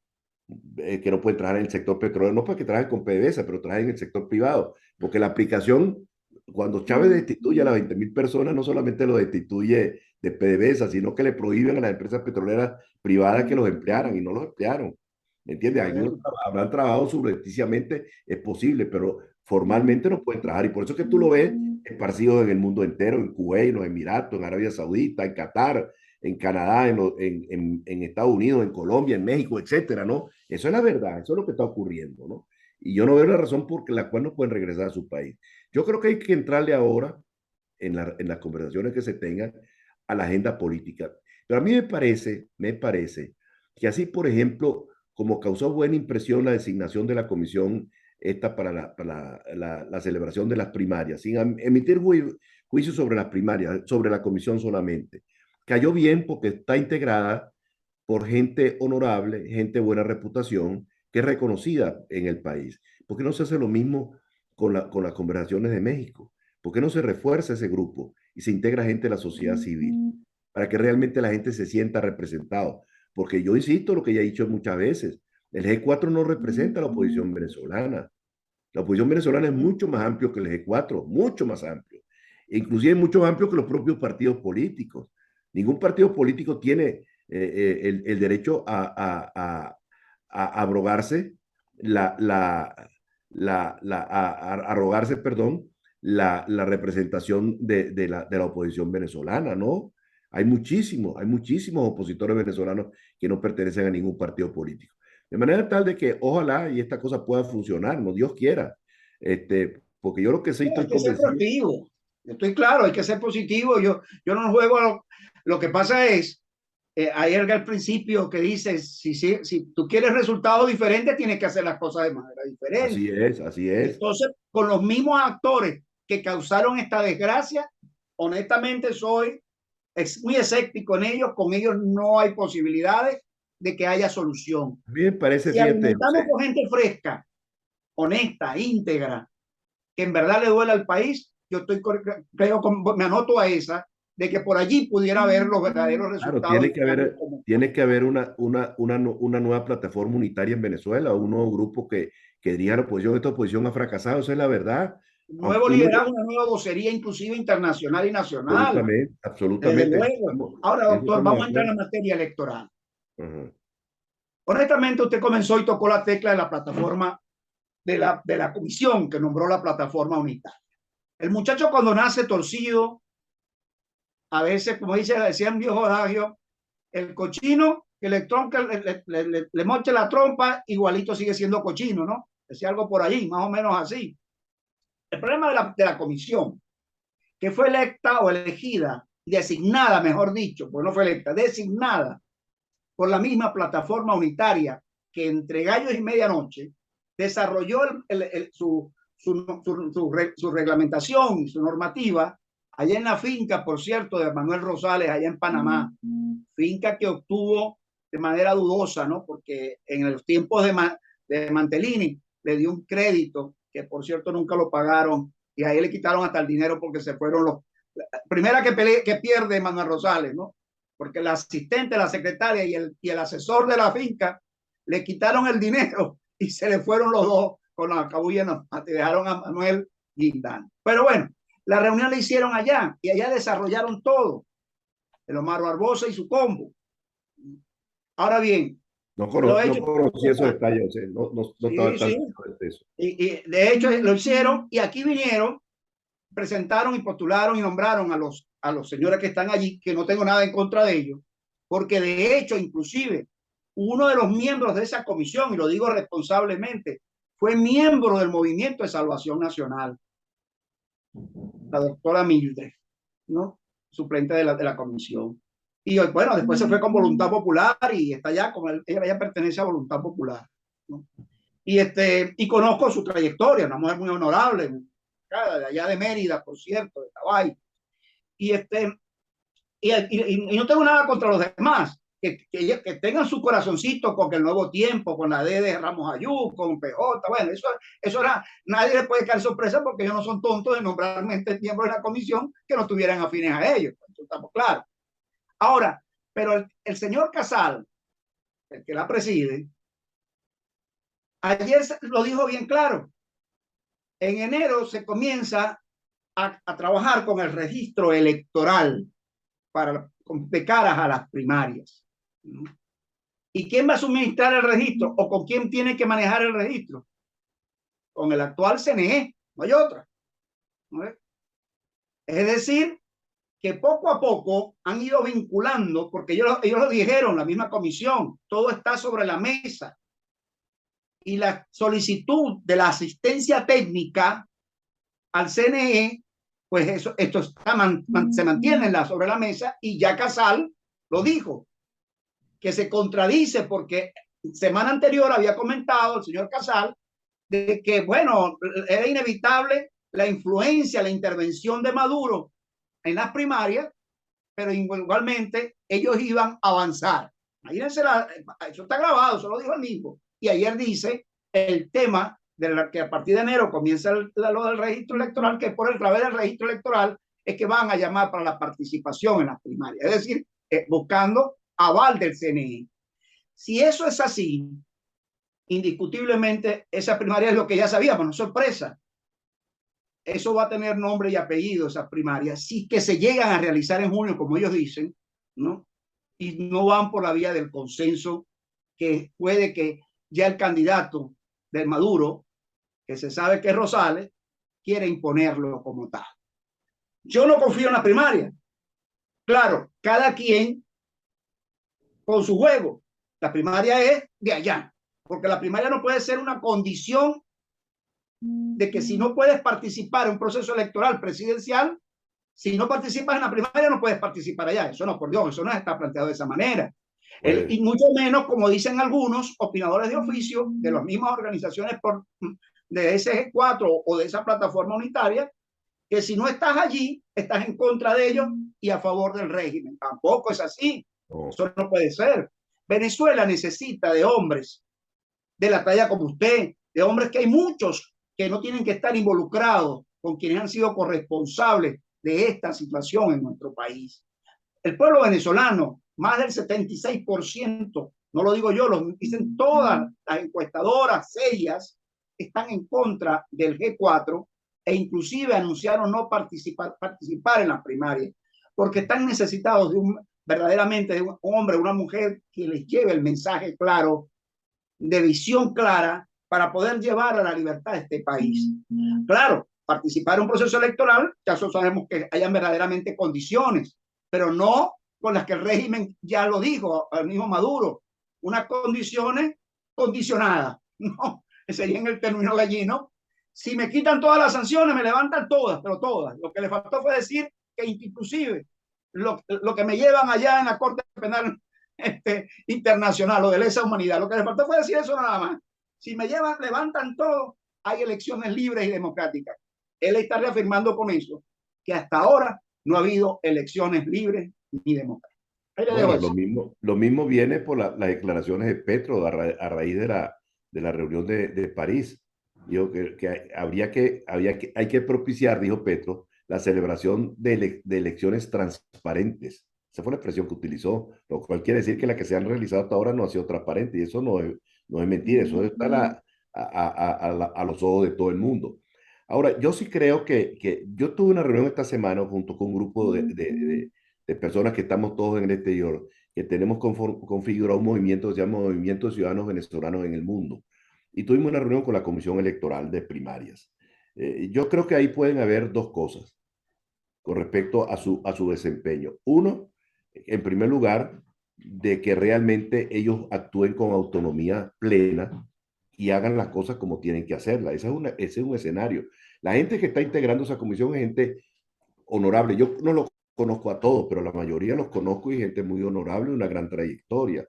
S2: que no pueden trabajar en el sector petrolero, no para que trabajen con PDVSA, pero trabajen en el sector privado, porque la aplicación cuando Chávez destituye a las 20.000 personas, no solamente lo destituye de PDVSA, sino que le prohíben a las empresas petroleras privadas que los emplearan y no los emplearon. ¿Me entiendes? Algunos habrán trabajado subrepticiamente, es posible, pero formalmente no pueden trabajar. Y por eso es que tú lo ves esparcido en el mundo entero, en Kuwait, en los Emiratos, en Arabia Saudita, en Qatar, en Canadá, en Estados Unidos, en Colombia, en México, etcétera, ¿no? Eso es la verdad, eso es lo que está ocurriendo, ¿no? Y yo no veo la razón por la cual no pueden regresar a su país. Yo creo que hay que entrarle ahora en las conversaciones que se tengan a la agenda política. Pero a mí me parece que así, por ejemplo, como causó buena impresión la designación de la comisión esta para la celebración de las primarias, sin emitir juicio sobre las primarias, sobre la comisión solamente. Cayó bien porque está integrada por gente honorable, gente de buena reputación, que es reconocida en el país. ¿Por qué no se hace lo mismo con las conversaciones de México? ¿Por qué no se refuerza ese grupo y se integra gente de la sociedad civil para que realmente la gente se sienta representado? Porque yo insisto lo que ya he dicho muchas veces, el G4 no representa a la oposición venezolana. La oposición venezolana es mucho más amplio que el G4, mucho más amplio. Inclusive mucho más amplio que los propios partidos políticos. Ningún partido político tiene el derecho a abrogarse arrogarse, perdón, la representación de la oposición venezolana, ¿no? Hay muchísimos opositores venezolanos que no pertenecen a ningún partido político. De manera tal de que ojalá y esta cosa pueda funcionar, no Dios quiera. Porque yo lo que sí
S1: Hay
S2: estoy
S1: que ser
S2: convencido.
S1: proactivo. Yo estoy claro, hay que ser positivo. Yo no juego lo que pasa es, hay algo al principio que dice, si tú quieres resultados diferentes, tienes que hacer las cosas de manera
S2: Así
S1: diferente.
S2: es, así es.
S1: Entonces, con los mismos actores que causaron esta desgracia, honestamente soy muy escéptico en ellos, con ellos no hay posibilidades de que haya solución.
S2: A mí me parece,
S1: Si
S2: fíjate,
S1: alimentamos
S2: José,
S1: con gente fresca, honesta, íntegra, que en verdad le duele al país, yo me anoto a esa, de que por allí pudiera haber los verdaderos
S2: claro,
S1: resultados y cambios como
S2: tiene que haber una nueva plataforma unitaria en Venezuela, un nuevo grupo que dirija la oposición. Esta oposición ha fracasado, esa es la verdad.
S1: un
S2: Aunque
S1: nuevo
S2: uno,
S1: liderazgo, una nueva vocería inclusive internacional y nacional,
S2: absolutamente,
S1: desde
S2: absolutamente.
S1: luego. Ahora,
S2: En eso
S1: doctor,
S2: estamos de
S1: vamos a entrar en
S2: acuerdo.
S1: la materia electoral.
S2: Ajá.
S1: Honestamente, usted comenzó y tocó la tecla de la plataforma de la comisión que nombró la plataforma unitaria. El muchacho cuando nace torcido, a veces, como decía un viejo adagio, el cochino que le moche la trompa, igualito sigue siendo cochino, ¿no? Decía algo por allí, más o menos así. El problema de la comisión, que fue electa o elegida, designada, mejor dicho, pues no fue electa, designada por la misma plataforma unitaria que entre gallos y medianoche desarrolló su reglamentación y su normativa allá en la finca, por cierto, de Manuel Rosales, allá en Panamá, finca que obtuvo de manera dudosa, ¿no? Porque en los tiempos de Mantelini le dio un crédito que, por cierto, nunca lo pagaron y ahí le quitaron hasta el dinero porque se fueron los... Primera que pierde Manuel Rosales, ¿no? Porque el asistente, la secretaria y el asesor de la finca le quitaron el dinero y se le fueron los dos con la cabulla, dejaron a Manuel guindando. Pero bueno, la reunión la hicieron allá y allá desarrollaron todo, el Omar Barbosa y su combo. Ahora bien, lo he
S2: No
S1: hecho.
S2: conocí esos detalles, o sea, no estaba
S1: Sí,
S2: tan
S1: sí.
S2: seguro de eso.
S1: Y de hecho lo hicieron y aquí vinieron, presentaron y postularon y nombraron a los señores que están allí, que no tengo nada en contra de ellos, porque de hecho, inclusive, uno de los miembros de esa comisión, y lo digo responsablemente, fue miembro del Movimiento de Salvación Nacional, la doctora Mildred, ¿no? Suplente de la comisión. Y bueno, después se fue con Voluntad Popular y está allá, ella pertenece a Voluntad Popular, ¿no? Y conozco su trayectoria, una mujer muy honorable, de allá de Mérida, por cierto, de Tabay. Y, y no tengo nada contra los demás, que tengan su corazoncito con el Nuevo Tiempo, con la D de Ramos Ayú, con PJ, bueno, eso era, nadie le puede caer sorpresa porque ellos no son tontos de nombrar miembros de la comisión que no estuvieran afines a ellos, eso estamos claros. Ahora, pero el señor Casal, el que la preside, ayer lo dijo bien claro, en enero se comienza a trabajar con el registro electoral de caras a las primarias. ¿Y quién va a suministrar el registro? ¿O con quién tiene que manejar el registro? Con el actual CNE, no hay otra. ¿No? Es decir, que poco a poco han ido vinculando, porque ellos lo dijeron, la misma comisión, todo está sobre la mesa. Y la solicitud de la asistencia técnica al CNE, pues esto se mantiene sobre la mesa, y ya Casal lo dijo, que se contradice porque semana anterior había comentado el señor Casal de que, bueno, era inevitable la influencia, la intervención de Maduro en las primarias, pero igualmente ellos iban a avanzar. Imagínense, eso está grabado, eso lo dijo el mismo. Y ayer dice el tema de que a partir de enero comienza lo del registro electoral, que por el través del registro electoral es que van a llamar para la participación en las primarias, es decir, buscando aval del CNE. Si eso es así, indiscutiblemente esa primaria es lo que ya sabíamos, no sorpresa. Eso va a tener nombre y apellido, esas primarias, sí que se llegan a realizar en junio, como ellos dicen, ¿no? Y no van por la vía del consenso, que puede que ya el candidato de Maduro, que se sabe que es Rosales, quiere imponerlo como tal. Yo no confío en la primaria. Claro, cada quien con su juego. La primaria es de allá, porque la primaria no puede ser una condición de que si no puedes participar en un proceso electoral presidencial, si no participas en la primaria no puedes participar allá. Eso no, por Dios, eso no está planteado de esa manera. Y mucho menos, como dicen algunos opinadores de oficio de las mismas organizaciones de SG4 o de esa plataforma unitaria, que si no estás allí, estás en contra de ellos y a favor del régimen. Tampoco es así. Eso no puede ser. Venezuela necesita de hombres de la talla como usted, de hombres que hay muchos que no tienen que estar involucrados con quienes han sido corresponsables de esta situación en nuestro país. El pueblo venezolano, más del 76%, no lo digo yo, lo dicen todas las encuestadoras serias, están en contra del G4 e inclusive anunciaron no participar en las primarias, porque están necesitados verdaderamente de un hombre, una mujer que les lleve el mensaje claro, de visión clara, para poder llevar a la libertad de este país. Claro, participar en un proceso electoral, ya sabemos que hayan verdaderamente condiciones, pero no con las que el régimen ya lo dijo, al mismo Maduro, unas condiciones condicionadas, no, sería en el término gallino. Si me quitan todas las sanciones, me levantan todas, pero todas. Lo que le faltó fue decir que inclusive lo que me llevan allá en la Corte Penal internacional o de lesa humanidad, lo que le faltó fue decir eso nada más. Si me levantan todo, hay elecciones libres y democráticas. Él está reafirmando con eso que hasta ahora no ha habido elecciones libres ni democráticas.
S2: Bueno, lo mismo viene por las declaraciones de Petro a raíz de la reunión de París. Dijo que hay que propiciar, dijo Petro, la celebración de elecciones transparentes. Esa fue la expresión que utilizó, lo cual quiere decir que la que se han realizado hasta ahora no ha sido transparente, y eso no es mentira, eso está a los ojos de todo el mundo. Ahora, yo sí creo que yo tuve una reunión esta semana junto con un grupo de personas que estamos todos en el exterior, que tenemos configurado un movimiento que se llama Movimiento de Ciudadanos Venezolanos en el Mundo. Y tuvimos una reunión con la Comisión Electoral de Primarias. Yo creo que ahí pueden haber dos cosas con respecto a su desempeño. Uno, en primer lugar, de que realmente ellos actúen con autonomía plena y hagan las cosas como tienen que hacerlas. Ese es un escenario. La gente que está integrando esa comisión es gente honorable. Yo no lo conozco a todos, pero la mayoría los conozco y gente muy honorable, una gran trayectoria.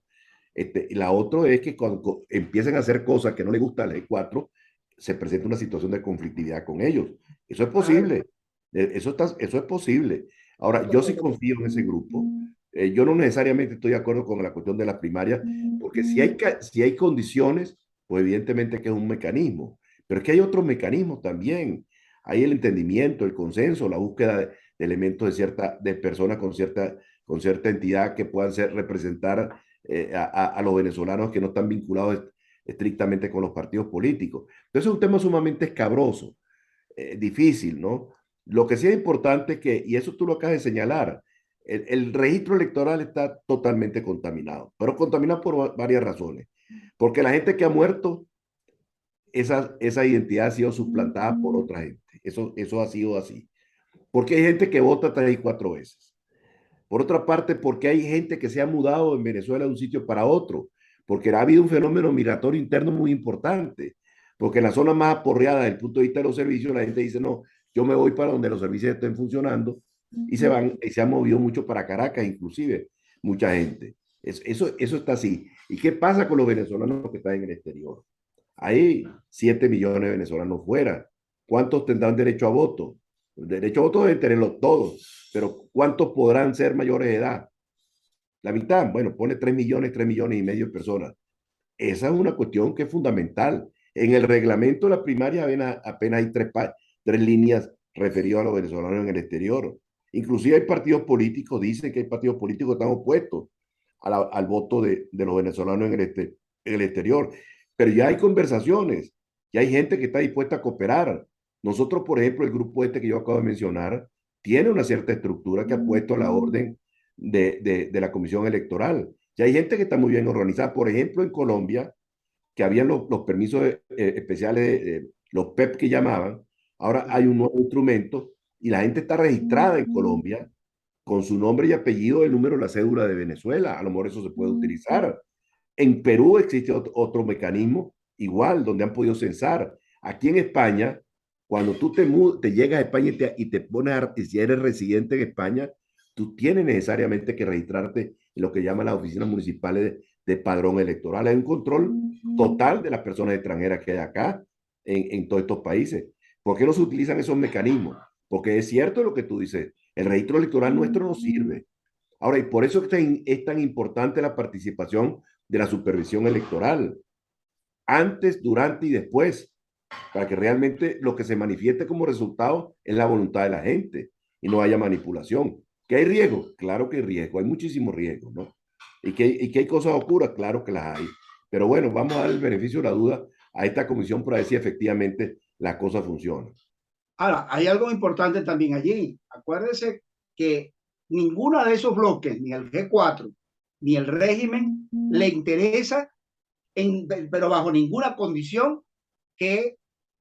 S2: Y la otra es que cuando empiecen a hacer cosas que no les gusta a la E4, se presenta una situación de conflictividad con ellos. Eso es posible. Eso es posible. Ahora, yo sí confío en ese grupo. Yo no necesariamente estoy de acuerdo con la cuestión de las primarias, porque si hay condiciones, pues evidentemente que es un mecanismo. Pero es que hay otros mecanismos también. Hay el entendimiento, el consenso, la búsqueda de elementos de personas con cierta entidad que puedan representar a los venezolanos que no están vinculados estrictamente con los partidos políticos. Entonces es un tema sumamente escabroso, difícil, ¿no? Lo que sí es importante es que, y eso tú lo acabas de señalar, el registro electoral está totalmente contaminado, pero contaminado por varias razones. Porque la gente que ha muerto, esa identidad ha sido suplantada por otra gente. Eso ha sido así. Porque hay gente que vota 3 y 4 veces. Por otra parte, porque hay gente que se ha mudado en Venezuela de un sitio para otro, porque ha habido un fenómeno migratorio interno muy importante, porque en la zona más aporreada desde el punto de vista de los servicios, la gente dice, no, yo me voy para donde los servicios estén funcionando y se van, y se han movido mucho para Caracas, inclusive, mucha gente. Eso está así. ¿Y qué pasa con los venezolanos que están en el exterior? Hay 7 millones de venezolanos fuera. ¿Cuántos tendrán derecho a voto? El derecho a voto deben tenerlo todos, pero ¿cuántos podrán ser mayores de edad? La mitad, bueno, pone 3 millones y medio de personas. Esa es una cuestión que es fundamental. En el reglamento de la primaria apenas hay tres líneas referidas a los venezolanos en el exterior. Inclusive hay partidos políticos, dicen que hay partidos políticos que están opuestos al voto de los venezolanos en el exterior. Pero ya hay conversaciones, ya hay gente que está dispuesta a cooperar. Nosotros, por ejemplo, el grupo este que yo acabo de mencionar, tiene una cierta estructura que ha puesto a la orden de la Comisión Electoral. Ya hay gente que está muy bien organizada. Por ejemplo, en Colombia, que habían los permisos especiales, los PEP que llamaban, ahora hay un nuevo instrumento y la gente está registrada en Colombia con su nombre y apellido, el número de la cédula de Venezuela. A lo mejor eso se puede utilizar. En Perú existe otro mecanismo igual, donde han podido censar. Aquí en España, cuando tú te llegas a España y te pones, y si eres residente en España, tú tienes necesariamente que registrarte en lo que llaman las oficinas municipales de padrón electoral. Hay un control total de las personas extranjeras que hay acá en todos estos países. ¿Por qué no se utilizan esos mecanismos? Porque es cierto lo que tú dices, el registro electoral nuestro no sirve. Ahora, y por eso es tan importante la participación de la supervisión electoral, antes, durante y después, para que realmente lo que se manifieste como resultado es la voluntad de la gente y no haya manipulación. ¿Que hay riesgo? Claro que hay riesgo, hay muchísimos riesgos, ¿no? Y que hay cosas oscuras, claro que las hay. Pero bueno, vamos a dar el beneficio de la duda a esta comisión para ver si efectivamente la cosa funciona.
S1: Ahora, hay algo importante también allí. Acuérdense que ninguno de esos bloques, ni el G4, ni el régimen, le interesa, pero bajo ninguna condición, que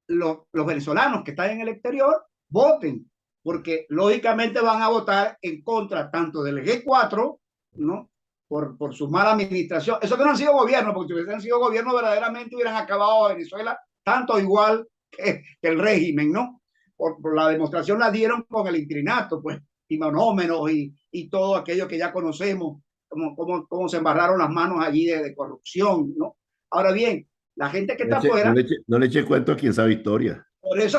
S1: los venezolanos que están en el exterior voten, porque lógicamente van a votar en contra tanto del G4, ¿no? Por su mala administración. Eso que no han sido gobierno, porque si hubiesen sido gobierno verdaderamente hubieran acabado a Venezuela tanto igual que el régimen, ¿no? Por la demostración la dieron con el inquilinato, pues, y monómenos y todo aquello que ya conocemos, como se embarraron las manos allí de corrupción, ¿no? Ahora bien, la gente que
S2: No le
S1: está
S2: eche, no
S1: afuera,
S2: le eche, no le eche cuento a quien sabe historia.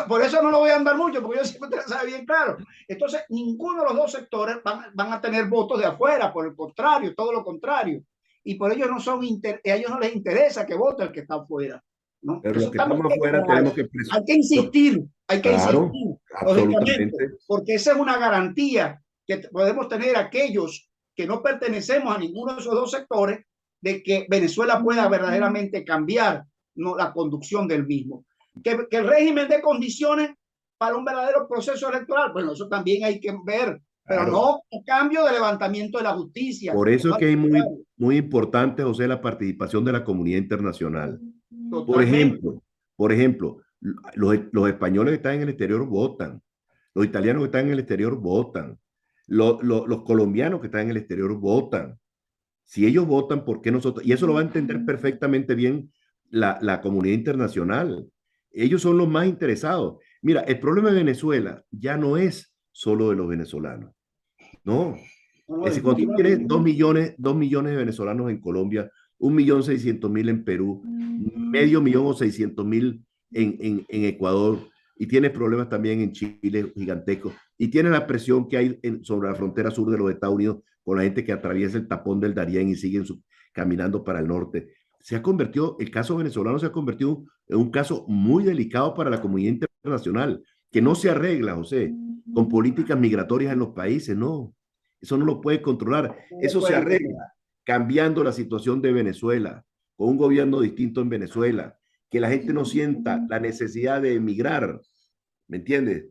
S1: por eso no lo voy a andar mucho, porque yo siempre sabe bien claro. Entonces, ninguno de los dos sectores van a tener votos de afuera, por el contrario, todo lo contrario. Y por ellos a ellos no les interesa que vote el que está afuera, ¿no?
S2: Pero
S1: Eso
S2: los que
S1: estamos
S2: estamos afuera
S1: claros.
S2: tenemos que...
S1: Hay que
S2: Claro,
S1: insistir, lógicamente,
S2: absolutamente.
S1: porque esa es una garantía que podemos tener aquellos que no pertenecemos a ninguno de esos dos sectores, de que Venezuela pueda verdaderamente cambiar, ¿no?, la conducción del mismo. Que el régimen dé condiciones para un verdadero proceso electoral, bueno, eso también hay que ver, pero
S2: Claro.
S1: no a cambio de levantamiento de la justicia.
S2: Por eso
S1: No,
S2: es que es muy, muy importante, José, la participación de la comunidad internacional. Por
S1: totalmente.
S2: ejemplo, por ejemplo, los españoles que están en el exterior votan, los italianos que están en el exterior votan, los colombianos que están en el exterior votan. Si ellos votan, ¿por qué nosotros? Y eso lo va a entender perfectamente bien la comunidad internacional. Ellos son los más interesados. Mira, el problema de Venezuela ya no es solo de los venezolanos, no.
S1: No, no,
S2: Es decir, cuando tú tienes
S1: definitivamente.
S2: 2 millones de venezolanos en Colombia, 1.600.000 en Perú, medio millón o 600.000 en Ecuador, y tienes problemas también en Chile gigantescos, y tienes la presión que hay sobre la frontera sur de los Estados Unidos con la gente que atraviesa el tapón del Darién y siguen caminando para el norte. El caso venezolano se ha convertido en un caso muy delicado para la comunidad internacional, que no se arregla, José, con políticas migratorias en los países, no. Eso no lo puede controlar.
S1: No lo
S2: Eso se
S1: pueden
S2: arregla cambiando la situación de Venezuela, con un gobierno distinto en Venezuela, que la gente no sienta la necesidad de emigrar, ¿me entiendes?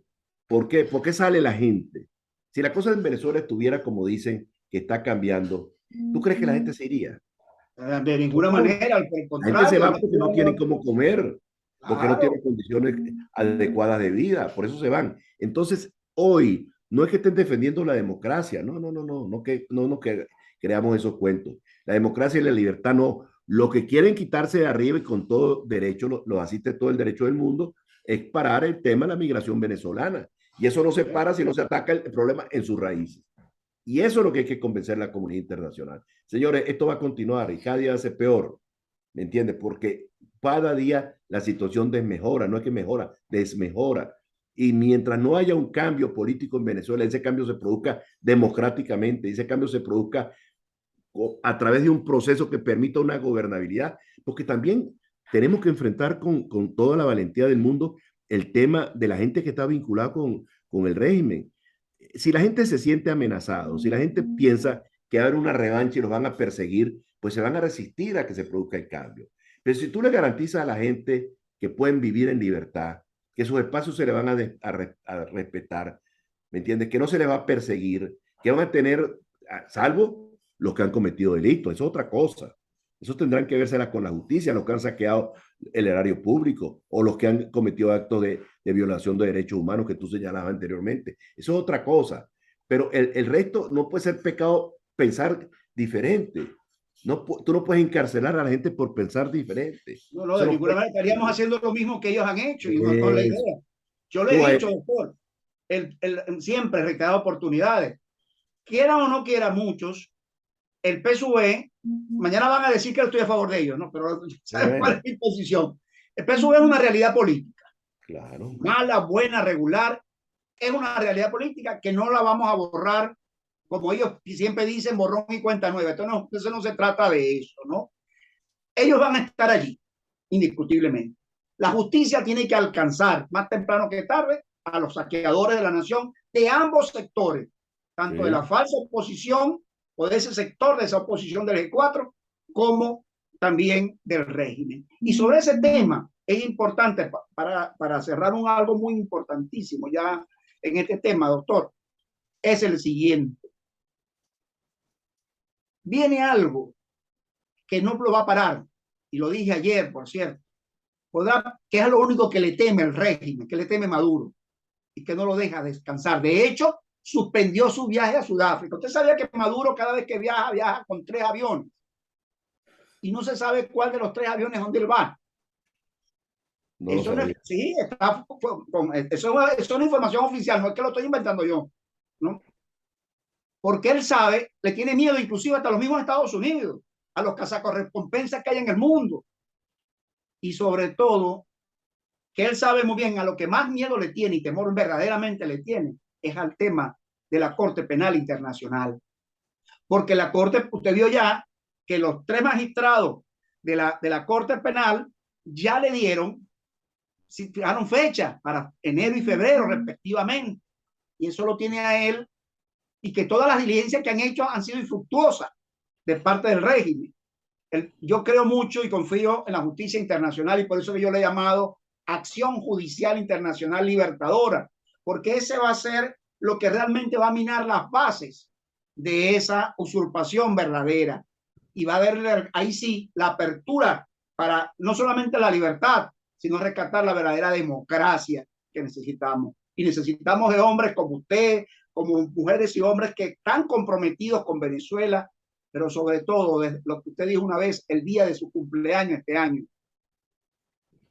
S2: ¿Por qué? ¿Por qué sale la gente? Si la cosa en Venezuela estuviera como dicen que está cambiando, ¿tú crees que la gente se iría?
S1: De ninguna
S2: No.
S1: manera, al
S2: La gente se
S1: contrario, la
S2: va
S1: gente
S2: porque no tienen cómo comer, porque no tienen
S1: claro.
S2: condiciones adecuadas de vida, por eso se van. Entonces, hoy no es que estén defendiendo la democracia, no que creamos esos cuentos. La democracia y la libertad no. Lo que quieren quitarse de arriba y con todo derecho, lo asiste todo el derecho del mundo, es parar el tema de la migración venezolana. Y eso no se para si no se ataca el problema en sus raíces. Y eso es lo que hay que convencer a la comunidad internacional. Señores, esto va a continuar y cada día va a ser peor. ¿Me entiendes? Porque cada día la situación desmejora, no es que mejora, desmejora. Y mientras no haya un cambio político en Venezuela, ese cambio se produzca democráticamente, ese cambio se produzca a través de un proceso que permita una gobernabilidad, porque también tenemos que enfrentar con toda la valentía del mundo el tema de la gente que está vinculada con el régimen. Si la gente se siente amenazado, si la gente piensa que va a haber una revancha y los van a perseguir, pues se van a resistir a que se produzca el cambio. Pero si tú le garantizas a la gente que pueden vivir en libertad, que sus espacios se le van a respetar, ¿me entiendes? Que no se les va a perseguir, que van a tener, salvo los que han cometido delitos, eso es otra cosa. Eso tendrán que vérsela con la justicia, los que han saqueado el erario público o los que han cometido actos de violación de derechos humanos que tú señalabas anteriormente. Eso es otra cosa. Pero el resto no puede ser pecado pensar diferente. No, tú no puedes encarcelar a la gente por pensar diferente.
S1: No, no,
S2: Eso
S1: de
S2: no
S1: ninguna
S2: puede
S1: manera estaríamos
S2: suceder.
S1: haciendo lo mismo que ellos han hecho y no es la idea. Yo le
S2: No
S1: he
S2: hay,
S1: dicho, doctor, siempre recada oportunidades. Quieran o no quieran muchos, el PSUV, mañana van a decir que estoy a favor de ellos, ¿no? Pero ¿saben cuál
S2: bueno,
S1: es mi posición? El PSUV es una realidad política,
S2: claro.
S1: mala, buena, regular, es una realidad política que no la vamos a borrar, como ellos siempre dicen, borrón y cuenta nueva. Entonces no se trata de eso, ¿no? Ellos van a estar allí, indiscutiblemente. La justicia tiene que alcanzar, más temprano que tarde, a los saqueadores de la nación de ambos sectores, tanto de la
S2: Sí,
S1: falsa oposición o de ese sector de esa oposición del G4, como también del régimen. Y sobre ese tema es importante, para cerrar algo muy importantísimo ya en este tema, doctor, es el siguiente. Viene algo que no lo va a parar, y lo dije ayer, por cierto, que es lo único que le teme el régimen, que le teme Maduro, y que no lo deja descansar. De hecho, suspendió su viaje a Sudáfrica. Usted sabía que Maduro cada vez que viaja, viaja con 3 aviones, y no se sabe cuál de los 3 aviones donde él va.
S2: no lo
S1: Eso no es,
S2: sabía.
S1: sí, eso es una información oficial, no es que lo estoy inventando yo, ¿no? Porque él sabe, le tiene miedo inclusive hasta los mismos Estados Unidos, a los cazacorrecompensas que hay en el mundo, y sobre todo que él sabe muy bien a lo que más miedo le tiene y temor verdaderamente le tiene, es al tema de la Corte Penal Internacional. Porque la Corte, usted vio ya que los 3 magistrados de la Corte Penal ya le dieron, fijaron fecha para enero y febrero respectivamente, y eso lo tiene a él, y que todas las diligencias que han hecho han sido infructuosas de parte del régimen. Yo creo mucho y confío en la justicia internacional, y por eso yo le he llamado acción judicial internacional libertadora, porque ese va a ser lo que realmente va a minar las bases de esa usurpación verdadera, y va a haber ahí sí la apertura para no solamente la libertad, sino rescatar la verdadera democracia que necesitamos. Y necesitamos de hombres como usted, como mujeres y hombres que están comprometidos con Venezuela, pero sobre todo, lo que usted dijo una vez, el día de su cumpleaños este año.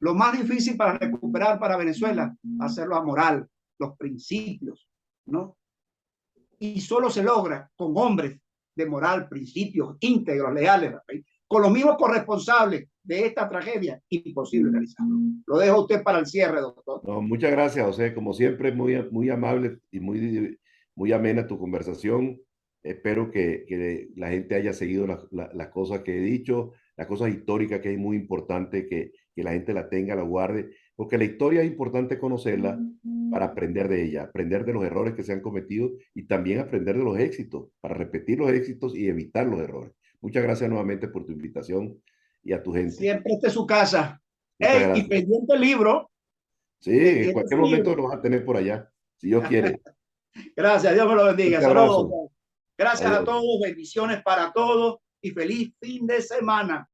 S1: Lo más difícil para recuperar para Venezuela, hacerlo a moral, los principios, ¿no? Y solo se logra con hombres de moral, principios, íntegros, leales, con los mismos corresponsables de esta tragedia, imposible realizarlo. Lo dejo a usted para el cierre, doctor.
S2: No, muchas gracias, José. Como siempre, muy amable y muy amena tu conversación. Espero que la gente haya seguido las cosas que he dicho, las cosas históricas que es muy importante que la gente la tenga, la guarde, porque la historia es importante conocerla para aprender de ella, aprender de los errores que se han cometido y también aprender de los éxitos, para repetir los éxitos y evitar los errores. Muchas gracias nuevamente por tu invitación y a tu gente.
S1: Siempre esté su casa.
S2: Muchas
S1: Hey, y
S2: gracias.
S1: pendiente el libro,
S2: Sí, en
S1: pendiente
S2: cualquier
S1: ese
S2: momento
S1: libro.
S2: lo vas a tener por allá. si Dios quiere.
S1: Gracias, Dios me lo bendiga.
S2: Un
S1: Saludos.
S2: abrazo.
S1: Gracias a
S2: Adiós.
S1: todos, bendiciones para todos y feliz fin de semana.